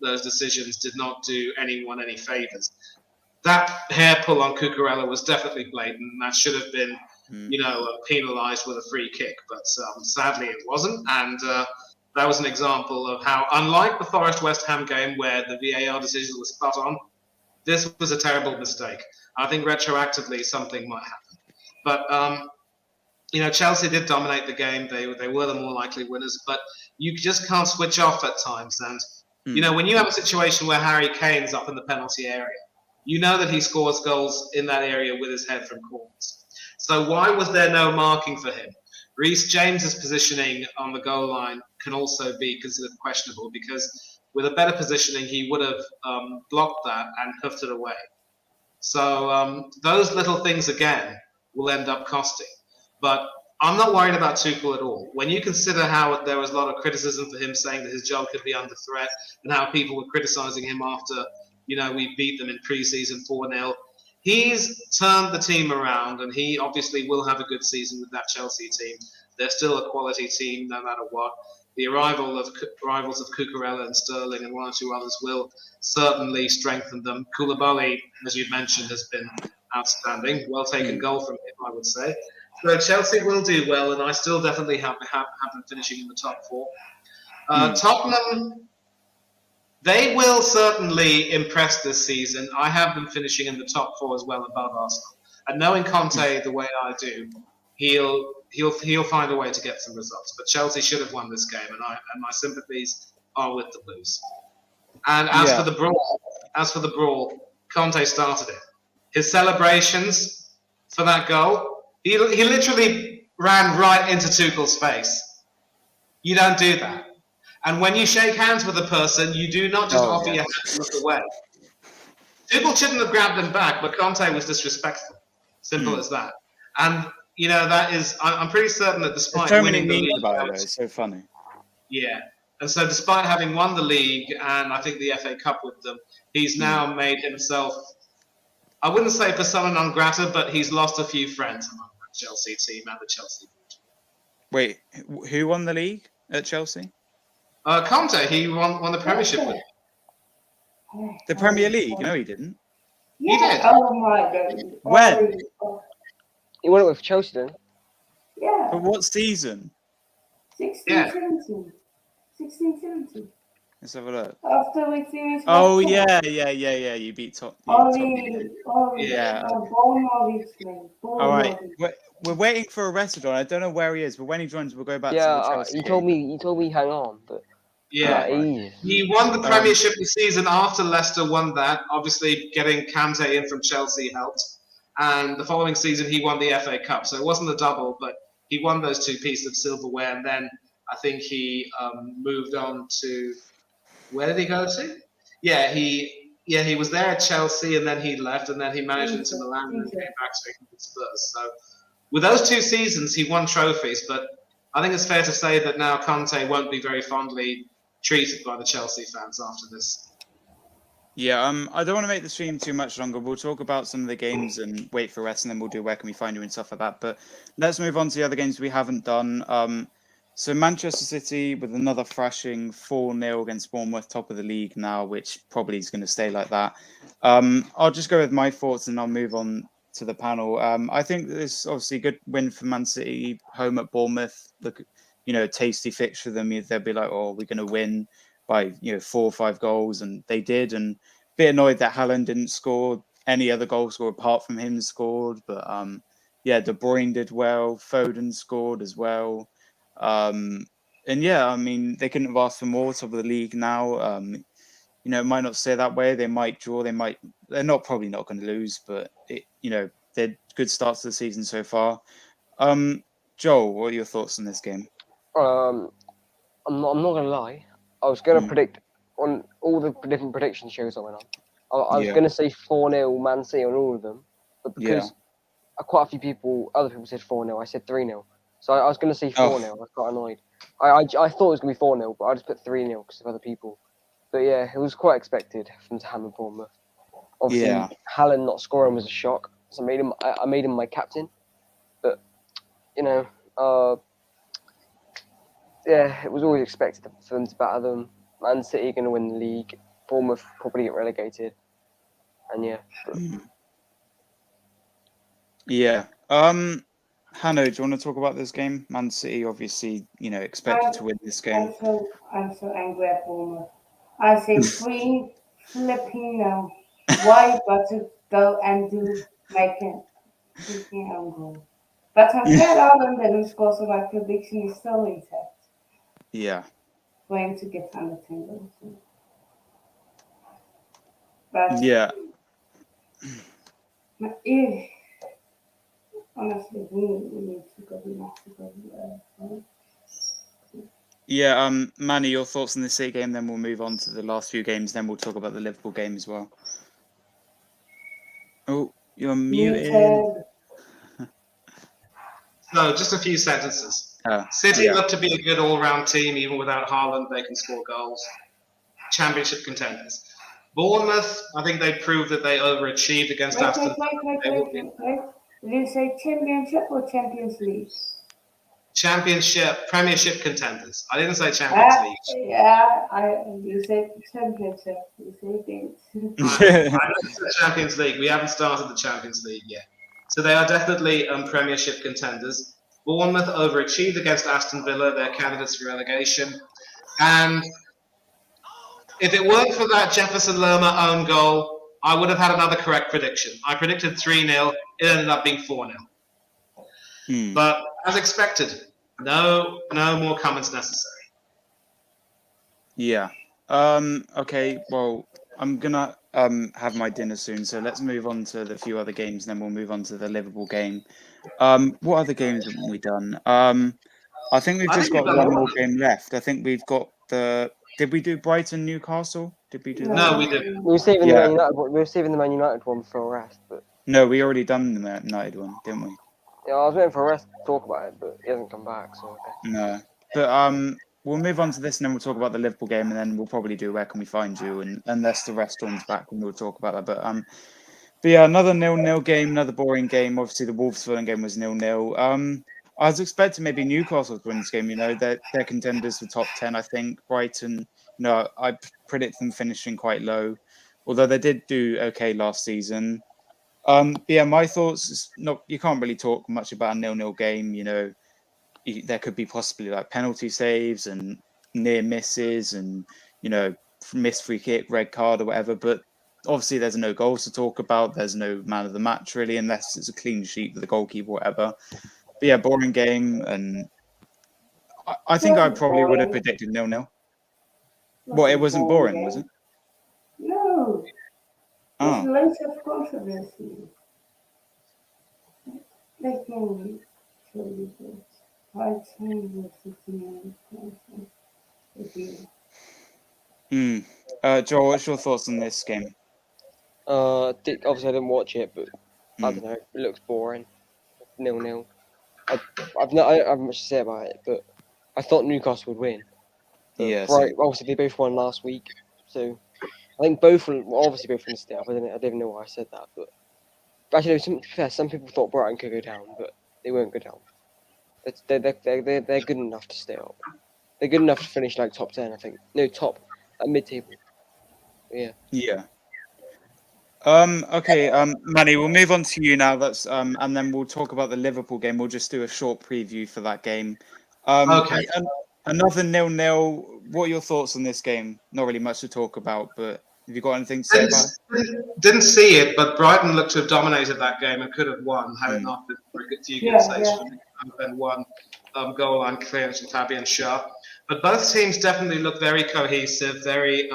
those decisions did not do anyone any favours. That hair pull on Cucurella was definitely blatant. That should have been, you know, penalised with a free kick. But sadly, it wasn't. And that was an example of how, unlike the Forest-West Ham game where the VAR decision was spot on, this was a terrible mistake. I think retroactively something might happen. But, you know, Chelsea did dominate the game. They were the more likely winners. But you just can't switch off at times. And, you know, when you have a situation where Harry Kane's up in the penalty area, you know that he scores goals in that area with his head from corners. So why was there no marking for him? Reece James's positioning on the goal line can also be considered questionable because with a better positioning, he would have blocked that and hoofed it away. So those little things, again, will end up costing. But I'm not worried about Tuchel at all. When you consider how there was a lot of criticism for him saying that his job could be under threat and how people were criticising him after, you know, we beat them in pre-season 4-0, he's turned the team around and he obviously will have a good season with that Chelsea team. They're still a quality team no matter what. The arrivals of Cucurella and Sterling and 1 or 2 others will certainly strengthen them. Koulibaly, as you've mentioned, has been outstanding. Well taken goal from him, I would say. So Chelsea will do well, and I still definitely have them finishing in the top 4. Tottenham, they will certainly impress this season. I have them finishing in the top 4 as well, above Arsenal. And knowing Conte the way I do, he'll find a way to get some results. But Chelsea should have won this game, and my sympathies are with the Blues. And as for the brawl, Conte started it. His celebrations for that goal, he literally ran right into Tuchel's face. You don't do that. And when you shake hands with a person, you do not just offer your hand and look away. Tuchel shouldn't have grabbed him back, but Conte was disrespectful. Simple as that. And, you know, that is, I'm pretty certain that despite winning the league, about it, it's so funny. Yeah. And so despite having won the league and I think the FA Cup with them, he's now made himself, I wouldn't say persona non grata, but he's lost a few friends among the Chelsea team and the Chelsea board. Wait, who won the league at Chelsea? Conte, he won the Premiership with him. The Premier League? No, he didn't. Yeah. He did. Oh my God. When? He won it with Chelsea then. Yeah. For what season? 16, 17. Let's have a look. After we finished. Oh last yeah. You beat top. Ollie, Yeah. born obviously. All right. We're waiting for a Aristodon. I don't know where he is, but when he joins, we'll go back to the Chelsea he game. told me hang on, but Yeah. ages. He won the Premiership the season after Leicester won that. Obviously, getting Kante in from Chelsea helped. And the following season, he won the FA Cup. So it wasn't a double, but he won those 2 pieces of silverware. And then I think he moved on to... Where did he go to? He was there at Chelsea, and then he left, and then he managed Inter Milan, and then came back to Spurs. So with those 2 seasons, he won trophies. But I think it's fair to say that now Conte won't be very fondly treated by the Chelsea fans after this. Yeah, I don't want to make the stream too much longer. We'll talk about some of the games and wait for rest, and then we'll do where can we find you and stuff like that. But let's move on to the other games we haven't done. So Manchester City with another thrashing 4-0 against Bournemouth, top of the league now, which probably is going to stay like that. I'll just go with my thoughts and I'll move on to the panel. I think this is obviously a good win for Man City, home at Bournemouth. Look, tasty fixture for them. They'll be like, oh, we're going to win by 4 or 5 goals, and they did. And a bit annoyed that Haaland didn't score. Any other goal scorer apart from him scored, but De Bruyne did well. Foden scored as well. And yeah, I mean, they couldn't have asked for more, top of the league now. It might not stay that way. They might draw. They're probably not going to lose, but they're good starts to the season so far. Joel, what are your thoughts on this game? I'm not gonna lie. I was gonna predict on all the different prediction shows I went on. I was gonna say 4-0 Man City on all of them, but because quite a few other people said 4-0, I said 3-0. So I was going to say 4-0. I was quite annoyed. I thought it was going to be 4-0, but I just put 3-0 because of other people. But yeah, it was quite expected from Ham and Bournemouth. Obviously, Haaland not scoring was a shock. So I made him my captain. But, it was always expected for them to batter them. Man City going to win the league. Bournemouth probably get relegated. And yeah. Hanno, do you want to talk about this game? Man City, obviously, expected to win this game. I'm so angry at Bournemouth. I say 3 flipping now. Why but to go and make it freaking own goal? But I'm glad Ireland didn't score, so my prediction is still intact. Yeah. For him to get under 10 goals. But honestly, we need to go. Yeah, Manny, your thoughts on the City game, then we'll move on to the last few games, then we'll talk about the Liverpool game as well. Oh, you're muted. So, just a few sentences. City look to be a good all-round team, even without Haaland, they can score goals. Championship contenders. Bournemouth, I think they proved that they overachieved against Aston Villa. Did you say Championship or Champions League? Championship, Premiership contenders. I didn't say Champions League. Yeah, you said Championship. You said things. I said Champions League. We haven't started the Champions League yet. So they are definitely Premiership contenders. Bournemouth overachieved against Aston Villa. They're candidates for relegation. And if it weren't for that Jefferson Lerma own goal, I would have had another correct prediction. I predicted 3-0. It ended up being 4-0. But as expected, no more comments necessary. Yeah. Okay. Well, I'm gonna have my dinner soon, so let's move on to the few other games, and then we'll move on to the Liverpool game. What other games have we done? I think we've just got one more game left. I think we've got the. Did we do Brighton Newcastle? Did we do that? No, we didn't. We were saving the Man United one. We were saving the Man United one for a rest, but no, we already done the Man United one, didn't we? Yeah, I was waiting for a rest to talk about it, but he hasn't come back. So no, but we'll move on to this, and then we'll talk about the Liverpool game, and then we'll probably do where can we find you, and unless the restaurant's back, and we'll talk about that. But yeah, another 0-0 game, another boring game. Obviously, the Wolves-Fulham game was 0-0. I was expecting maybe Newcastle to win this game. They're contenders for top 10. I think Brighton. I predict them finishing quite low, although they did do okay last season. Yeah, my thoughts is you can't really talk much about a 0-0 game. There could be possibly like penalty saves and near misses, and missed free kick, red card or whatever. But obviously there's no goals to talk about. There's no man of the match really, unless it's a clean sheet with the goalkeeper or whatever. But yeah, boring game. And I think I probably would have predicted 0-0. What, it wasn't boring, was it? No. There's loads of controversy. Let me show you this. I changed the setting. Joel, what's your thoughts on this game? Obviously I didn't watch it, but I don't know. It looks boring. 0-0. I've not much to say about it, but I thought Newcastle would win. Yeah. Obviously they both won last week, so I think both will obviously both going to stay up. I don't even know why I said that, but actually, some people thought Brighton could go down, but they won't go down. They're good enough to stay up. They're good enough to finish like top 10, I think. No, top mid-table. Yeah. Yeah. Okay. Manny, we'll move on to you now. And then we'll talk about the Liverpool game. We'll just do a short preview for that game. Okay. Another 0-0. What are your thoughts on this game? Not really much to talk about, but have you got anything to say about it? Didn't see it, but Brighton looked to have dominated that game and could have won had it not been for a few good saves and one goal line clearance from Fabian Schär. But both teams definitely look very cohesive, very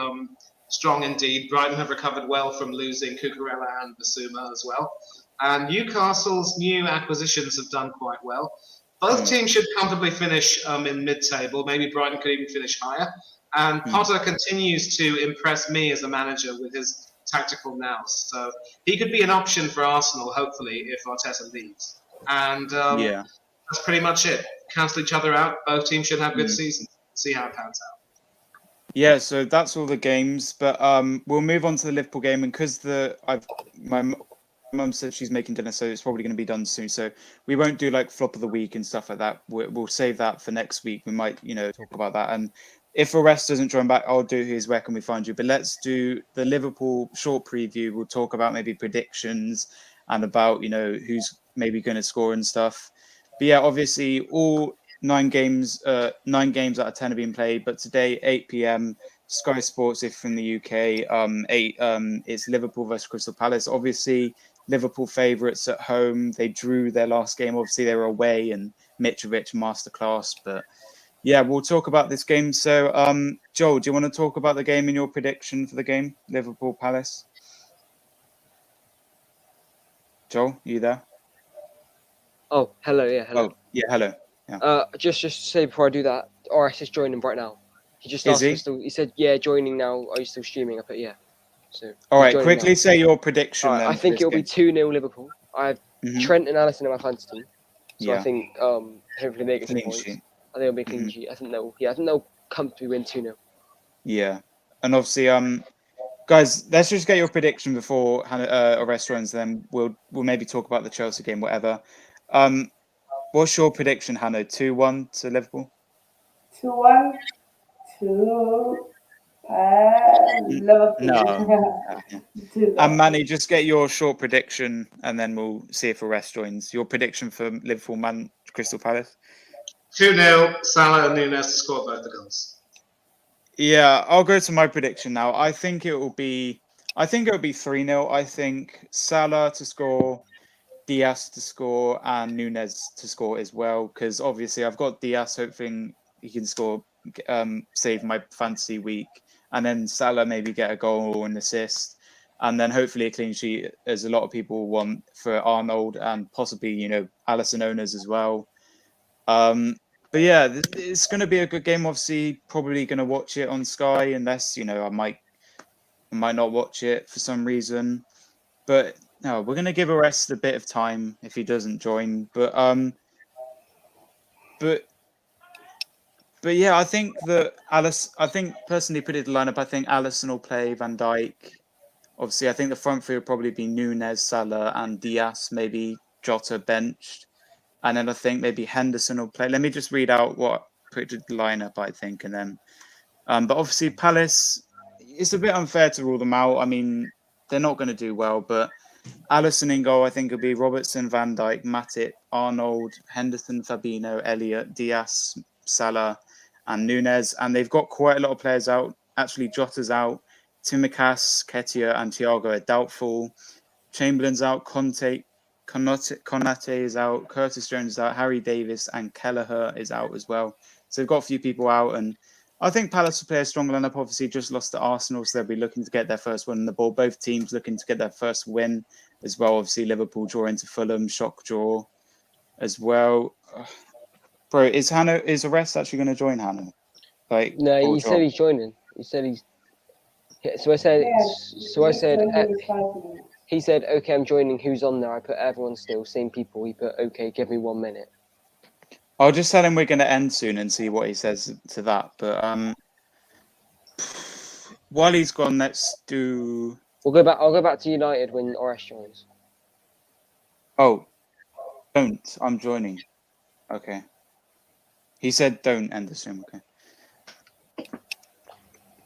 strong indeed. Brighton have recovered well from losing Cucurella and Basuma as well. And Newcastle's new acquisitions have done quite well. Both teams should comfortably finish in mid-table. Maybe Brighton could even finish higher. And Potter continues to impress me as a manager with his tactical nous. So he could be an option for Arsenal, hopefully, if Arteta leaves. And that's pretty much it. Cancel each other out. Both teams should have good seasons. See how it pans out. Yeah, so that's all the games. But we'll move on to the Liverpool game. And because my mum said she's making dinner, so it's probably going to be done soon. So we won't do like flop of the week and stuff like that. We'll save that for next week. We might, talk about that. And if Arrest doesn't join back, I'll do his Where Can We Find You? But let's do the Liverpool short preview. We'll talk about maybe predictions and about, who's maybe going to score and stuff. But yeah, obviously all 9 games out of 10 have been played. But today, 8 p.m, Sky Sports, if from the UK, it's Liverpool versus Crystal Palace. Obviously, Liverpool favourites at home. They drew their last game. Obviously, they were away and Mitrovic masterclass. But yeah, we'll talk about this game. So, Joel, do you want to talk about the game and your prediction for the game, Liverpool Palace? Joel, you there? Oh, hello. Yeah, hello. Oh, yeah, hello. Yeah. Just to say before I do that, RS is joining right now. He just asked me he said, yeah, joining now. Are you still streaming? I put, yeah. So all right, quickly say your prediction. Right, then I think it'll be 2-0 Liverpool. I have Trent and Alisson in my fantasy team. So I think hopefully they get some points. Sheet. I think it'll be a clean sheet. I think they'll comfortably win 2-0. Yeah. And obviously, guys, let's just get your prediction before Arrest runs, then we'll maybe talk about the Chelsea game, whatever. What's your prediction, Hanno? 2-1 to Liverpool? 2-1 to Liverpool. No. And Manny, just get your short prediction and then we'll see if Arrest joins. Your prediction for Liverpool Crystal Palace? 2-0, Salah and Nunes to score both the goals. Yeah, I'll go to my prediction now. I think it will be 3-0. I think Salah to score, Diaz to score, and Nunes to score as well. Because obviously I've got Diaz hoping he can score, save my fantasy week, and then Salah maybe get a goal or an assist, and then hopefully a clean sheet, as a lot of people want for Arnold and possibly Alisson owners as well. But yeah, it's going to be a good game. Obviously, probably going to watch it on Sky, unless I might not watch it for some reason. But no, we're going to give Arrest a bit of time if he doesn't join. But yeah, I think that personally put it the lineup. I think Alisson will play, Van Dijk. Obviously, I think the front three will probably be Nunes, Salah, and Diaz. Maybe Jota benched. And then I think maybe Henderson will play. Let me just read out what put the lineup, I think, and then. But obviously, Palace, it's a bit unfair to rule them out. I mean, they're not going to do well. But Alisson in goal, I think, will be Robertson, Van Dijk, Matip, Arnold, Henderson, Fabinho, Elliott, Diaz, Salah, and Nunes. And they've got quite a lot of players out. actually Jota's out. Tsimikas, Ketia, and Thiago are doubtful. Chamberlain's out. Konate is out. Curtis Jones is out. Harry Davis and Kelleher is out as well. So they've got a few people out, and I think Palace will play a strong lineup. Obviously, just lost to Arsenal, so they'll be looking to get their first win on the ball. Both teams looking to get their first win as well. Obviously, Liverpool draw into Fulham, shock draw as well. Bro, is Arrest actually going to join Hanno? Like, No, or he said drop? he's joining. He said he's. So I said. So I said. He said, "Okay, I'm joining. Who's on there?" I put everyone still, same people. He put, "Okay, give me 1 minute." I'll just tell him we're going to end soon and see what he says to that. But while he's gone, let's do. We'll go back. I'll go back to United when Oresh joins. Oh, don't. I'm joining. Okay. He said don't end the stream.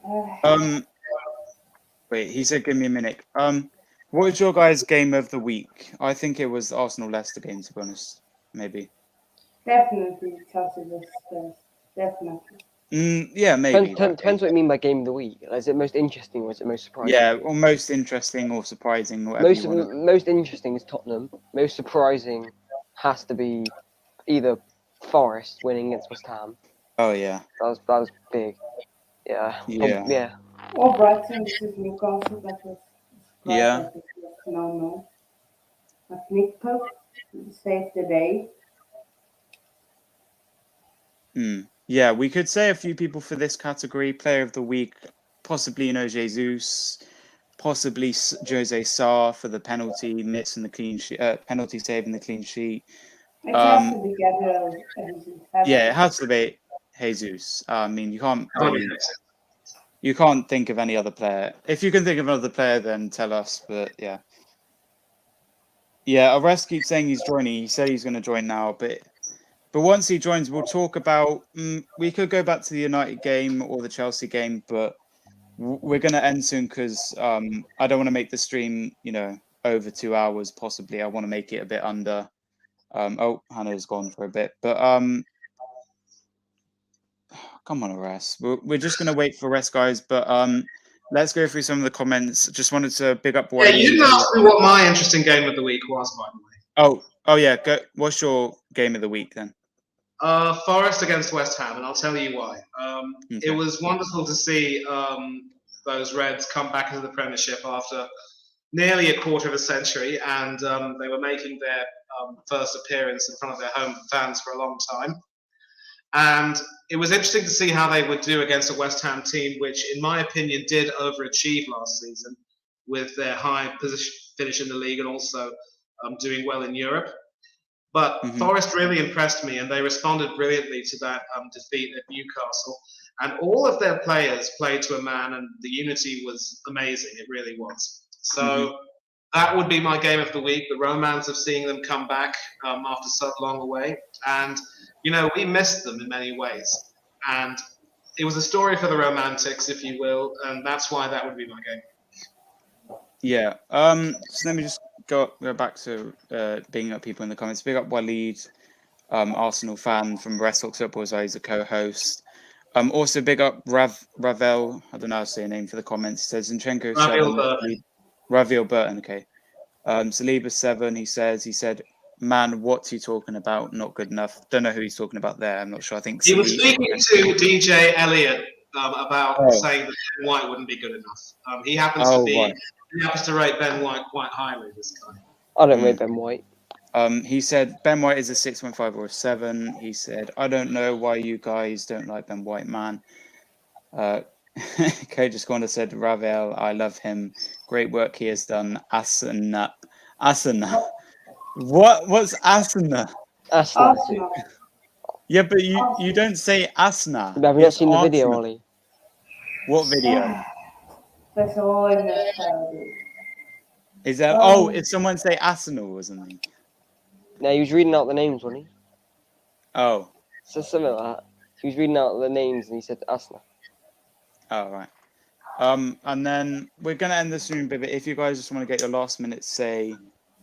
Okay. Wait. He said give me a minute. What was your guys' game of the week? I think it was the Arsenal-Leicester game, to be honest. Maybe. Definitely Chelsea versus Spurs. Definitely. Yeah, maybe. Depends what you mean by game of the week. Is it most interesting or is it most surprising? Yeah, or most interesting or surprising, whatever you want to. Most interesting is Tottenham. Most surprising has to be either Forest winning against West Ham. Oh yeah. That was big. Yeah. Yeah. Or Brighton versus Newcastle. That was. Yeah. No. But Nick Pope saved the day. Yeah, we could say a few people for this category. Player of the week, possibly Jesus, possibly Jose Sarr for the penalty miss and the clean sheet, penalty save and the clean sheet. It has to be Gabriel. Yeah, it has to be Jesus. I mean, you can't think of any other player. If you can think of another player, then tell us. But yeah. Arrest keeps saying he's joining. He said he's going to join now, but once he joins, we'll talk about. We could go back to the United game or the Chelsea game, but we're going to end soon because I don't want to make the stream, over 2 hours. Possibly, I want to make it a bit under. Hannah's gone for a bit, but come on, Arrest. We're just going to wait for Arrest, guys. But let's go through some of the comments. Just wanted to big up. Yeah, you didn't ask me what my interesting game of the week was, by the way. Oh yeah. Go. What's your game of the week then? Forest against West Ham, and I'll tell you why. Okay. It was wonderful to see those Reds come back into the Premiership after nearly a quarter of a century, and they were making their first appearance in front of their home fans for a long time. And it was interesting to see how they would do against a West Ham team, which, in my opinion, did overachieve last season with their high position finish in the league and also doing well in Europe. But Forest really impressed me, and they responded brilliantly to that defeat at Newcastle. And all of their players played to a man, and the unity was amazing. It really was. So that would be my game of the week, the romance of seeing them come back after so long away. And, we missed them in many ways. And it was a story for the romantics, if you will, and that's why that would be my game. Yeah. So let me just go back to bigging up people in the comments. Big up Waleed, Arsenal fan from Wrestle Football, so he's a co-host. Also big up Ravel. I don't know how to say your name for the comments. He says Zinchenko 7. Ravel Burton. Okay. Saliba 7. He said, "Man, what's he talking about? Not good enough." Don't know who he's talking about there. I'm not sure. I think he was speaking to DJ Elliott about saying that Ben White wouldn't be good enough. He happens to rate Ben White quite highly. This guy. I don't rate Ben White. He said Ben White is a 6.5 or a 7. He said, "I don't know why you guys don't like Ben White, man." Coach just gone and said, "Ravel, I love him. Great work he has done." Asana. What's Asana? Asana. Yeah, but you don't say Asana. Have you not seen the video, Ollie? What video? That's all in the Is that? Is someone say Arsenal or something? No, he was reading out the names, wasn't he? Oh. So something like that. He was reading out the names and he said Asna. Oh, right. And then we're going to end this soon, but if you guys just want to get your last minute say,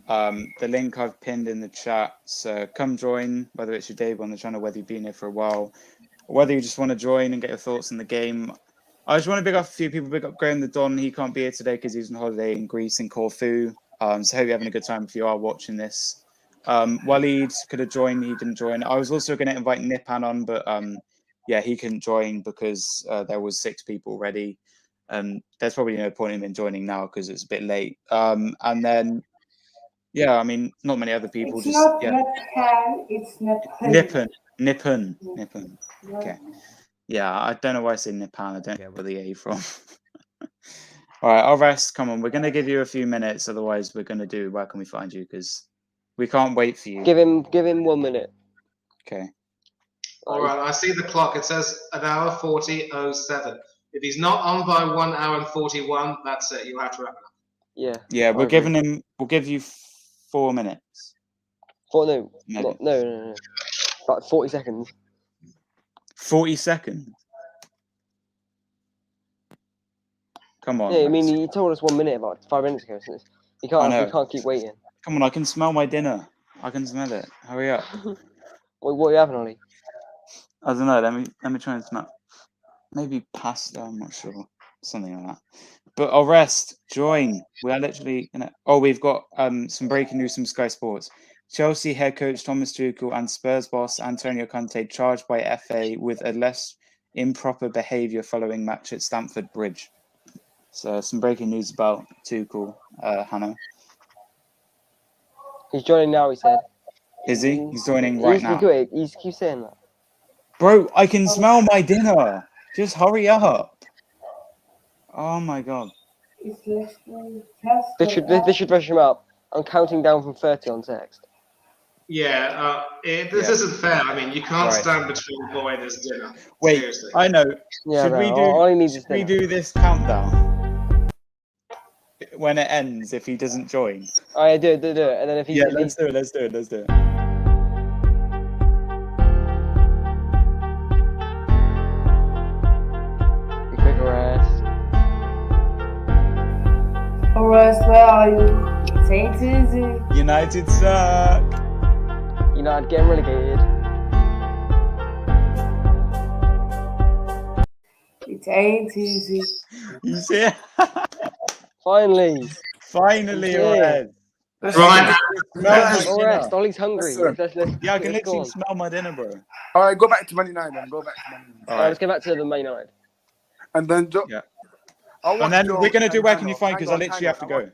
the link I've pinned in the chat. So come join, whether it's your debut on the channel, whether you've been here for a while, or whether you just want to join and get your thoughts on the game. I just want to big up a few people. Big up Graham the Don. He can't be here today because he's on holiday in Greece in Corfu. So hope you're having a good time if you are watching this. Waleed could have joined. He didn't join. I was also going to invite Nipan on, but yeah, he couldn't join because there was 6 people already. There's probably no point in him joining now because it's a bit late. And then, yeah, I mean, not many other people. It's just not yeah, Nipan, it's Nipan. Nippon. Okay. Yeah, I don't know why I say Nipan. I don't get where the A from. All right, I'll rest. Come on, we're going to give you a few minutes. Otherwise, we're going to do Where Can We Find You? Because we can't wait for you. Give him 1 minute. Okay. All right, I see the clock. It says an hour 40:07. If he's not on by 1 hour and 41, that's it. You'll have to wrap it up. Yeah. Yeah, we're I giving him. We'll give you 4 minutes. No. Maybe. No. Like 40 seconds. 40 seconds. Come on. Yeah, I mean, he told us 1 minute about 5 minutes ago. So he can't keep waiting. Come on, I can smell my dinner. I can smell it. Hurry up. What are you having, Ollie? I don't know. Let me try and smell. Maybe pasta. I'm not sure. Something like that. But I'll rest. Join. We are literally gonna. Oh, we've got some breaking news from Sky Sports. Chelsea head coach Thomas Tuchel and Spurs boss Antonio Conte charged by FA with a less improper behaviour following match at Stamford Bridge. So some breaking news about Tuchel, Hannah. He's joining now, he said. Is he? He's joining right now. He keeps saying that. Bro, I can smell my dinner. Just hurry up. Oh my god. This should rush him up. I'm counting down from 30 on text. Yeah, this isn't fair. I mean, you can't stand between boy and his dinner. Wait, Seriously. I know. Yeah, Should we do this countdown when it ends if he doesn't join? Oh, yeah, do it. And then if he Let's do it. Quick rest. Forrest, where are you? Say it easy. United suck. United getting relegated. It ain't easy. You see it? Finally, Red. Right. rest. Ollie's hungry. Yeah, I can literally smell my dinner, bro. All right, go back to Man United then. All right, let's go back to the Man United. And then, and then we're going to do Where Can You Find? Because I literally have to go.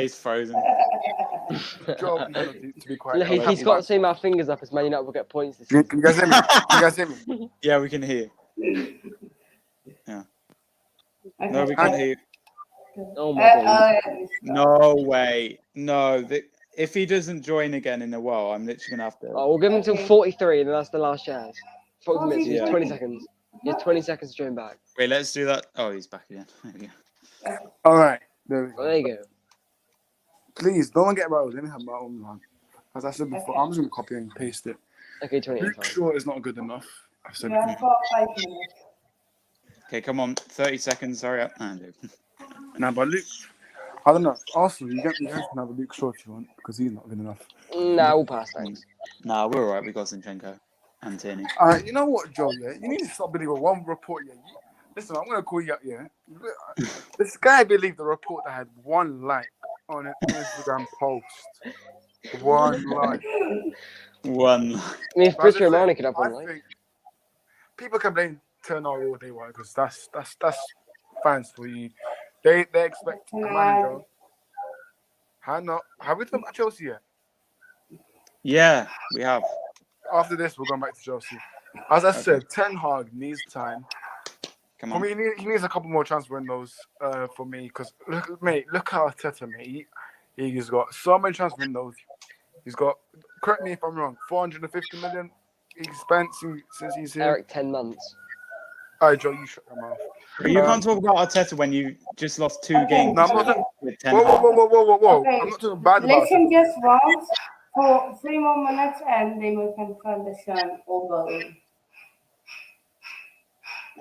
He's frozen. Joe, to be quiet. He's got the same amount of fingers up as Man United will get points this Can season. you guys hear me? Yeah, we can hear. Yeah. No, we can't hear. Oh my god. No way. No. If he doesn't join again in a while, I'm literally going to have to. Oh, we'll give him until 43, and then that's the last chance. 40 minutes, Yeah. 20 seconds. He has 20 seconds to join back. Wait, let's do that. Oh, he's back again. There we go. All right. There we go. There you go. Please, don't get rattled. Let me have my own one. As I said before, I'm just going to copy and paste it. Okay, 28. Luke Shaw is not good enough. I've said Yeah, I've got 5 minutes. Okay, come on. 30 seconds. Hurry up. Nah, but Luke, I don't know. Arsenal, you guys can have a Luke Shaw if you want, because he's not good enough. Nah, we'll pass, thanks. Nah, we're all right. We got Zinchenko and Tierney. You know what, Joe? Yeah, you need to stop believing one report. Yeah, listen, I'm gonna call you up. Yeah, this guy believed the report that had 1 like on an Instagram post. 1 like. 1. I mean, if Bridge Romani could have 1 like. Think people can blame Turner all they want because that's fans for you. They expect a manager. Have we done about Chelsea yet? Yeah, we have. After this, we're going back to Chelsea. As I said, Ten Hag needs time. Come For on. me, he needs a couple more transfer windows for me. Because, look how Arteta, mate. He's got so many transfer windows. He's got, correct me if I'm wrong, 450 million he spent since he's here. Eric, 10 months. All right, Joe, you shut your mouth. But you can't talk about Arteta when you just lost 2 games. No, I'm not talking. With 10 Whoa. Okay, I'm not talking bad about let him just run for 3 more minutes and then we can transition over.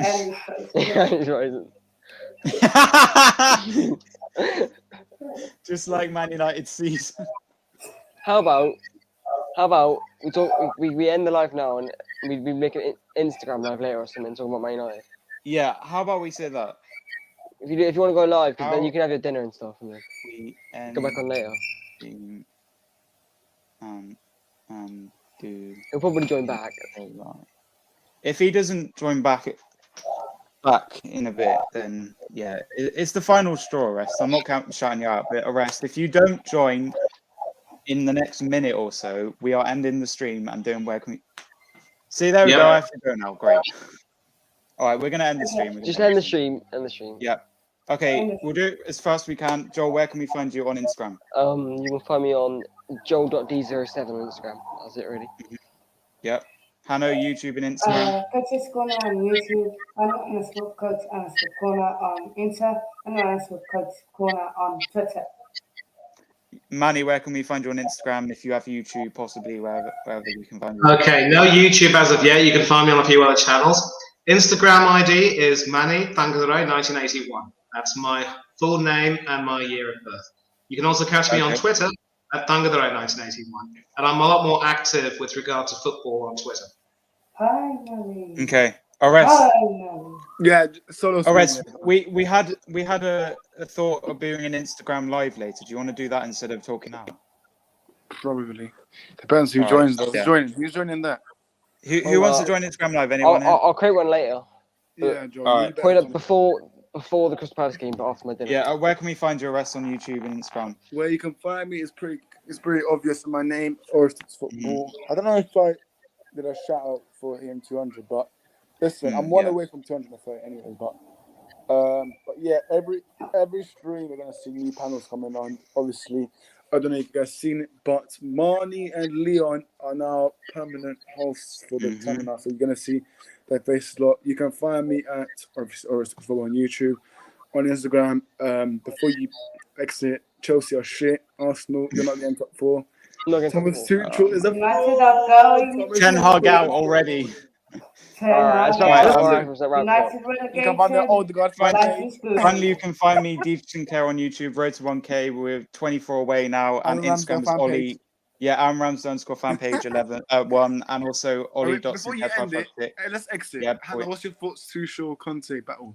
And He's rising. Just like Man United season. How about we end the live now and we'd make an Instagram live later or something talking about Man United. Yeah, how about we say that? If you want to go live, because then How- you can have your dinner and stuff, and then We end go back on later. stream and do He'll probably join back. a live. If he doesn't join back in a bit, then yeah, it's the final straw, Arrest. I'm not shouting you out, but Arrest, if you don't join in the next minute or so, we are ending the stream and doing where can we see. There we go. I have to go now. Great. All right, we're gonna end the stream. Just end the stream. Yeah. Okay, we'll do it as fast as we can. Joel, where can we find you on Instagram? You can find me on joel.d07 on Instagram. That's it, really. Yep. Hanno, YouTube and Instagram. Coach's Corner on YouTube, _coach_corner on Insta, _coach corner on Twitter. Manny, where can we find you on Instagram? If you have YouTube, possibly wherever you can find you. Okay, no YouTube as of yet. You can find me on a few other channels. Instagram ID is Manny Thangarai 1981. That's my full name and my year of birth. You can also catch me on Twitter at Thangarai 1981. And I'm a lot more active with regard to football on Twitter. Hi, Nelly. Okay. Arrest. Hi, Nelly. Yeah, solo. Arrest. We had a thought of doing an Instagram live later. Do you want to do that instead of talking now? Probably. Depends who All joins right, though. yeah. Who's joining that? Who wants to join Instagram live? Anyone? I'll create one later. Yeah, Joel. All right. Create it before the Crystal Palace game, but after my dinner. Yeah. Where can we find your Arrest on YouTube and Instagram? Where you can find me is pretty obvious in my name, or it's football. I don't know if I did a shout out for him 200, but listen, I'm one away from 230 anyway. But yeah, every stream we're gonna see new panels coming on. Obviously, I don't know if you guys seen it, but Marnie and Leon are now permanent hosts for the terminal. So you're gonna see their faces a lot. You can find me at or on YouTube, on Instagram. Before you exit, Chelsea are shit. Arsenal, you're not getting top 4. Thomas Tuchel is a United are going. Ten Hag out already. United You can find me at Odegaard fan page. Finally, you can find me, Deep Sinclair, on YouTube. Road to 1K. We're 24 away now, and Instagram is Ollie. Yeah, Aaron Ramsdale _ fan page 1, and also Before you end it, let's exit. Yeah, what's your thoughts Tuchel Conte battle?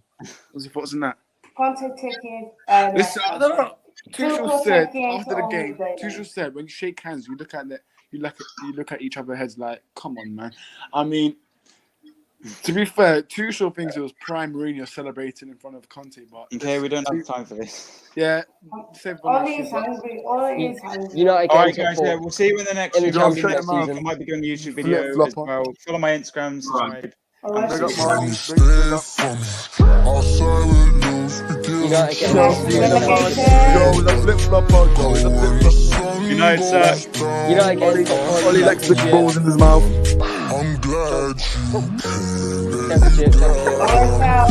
What's your thoughts on that? Conte taking. Listen, I don't know. Tuchel said taking after the game. holiday. Tuchel said when you shake hands, you look at each other's heads like, come on, man. I mean, to be fair, Tuchel thinks it was prime Mourinho celebrating in front of Conte, but okay, we don't have time for this. yeah. Ollie is hungry. Ollie is hungry. United All right, game guys. top Yeah, 4. we'll see you in the next In the video. Champions League I season. might be doing a YouTube video as well. Follow my Instagram. Subscribe. Alright. Big up Marnie. Stay for me. Outside with news, we United give game. Yo, the flip flopper. Yo, the flip flopper. United, sir. United game top 4. Ollie likes big balls in his mouth. I'm glad you came. Championship. Alright, ciao.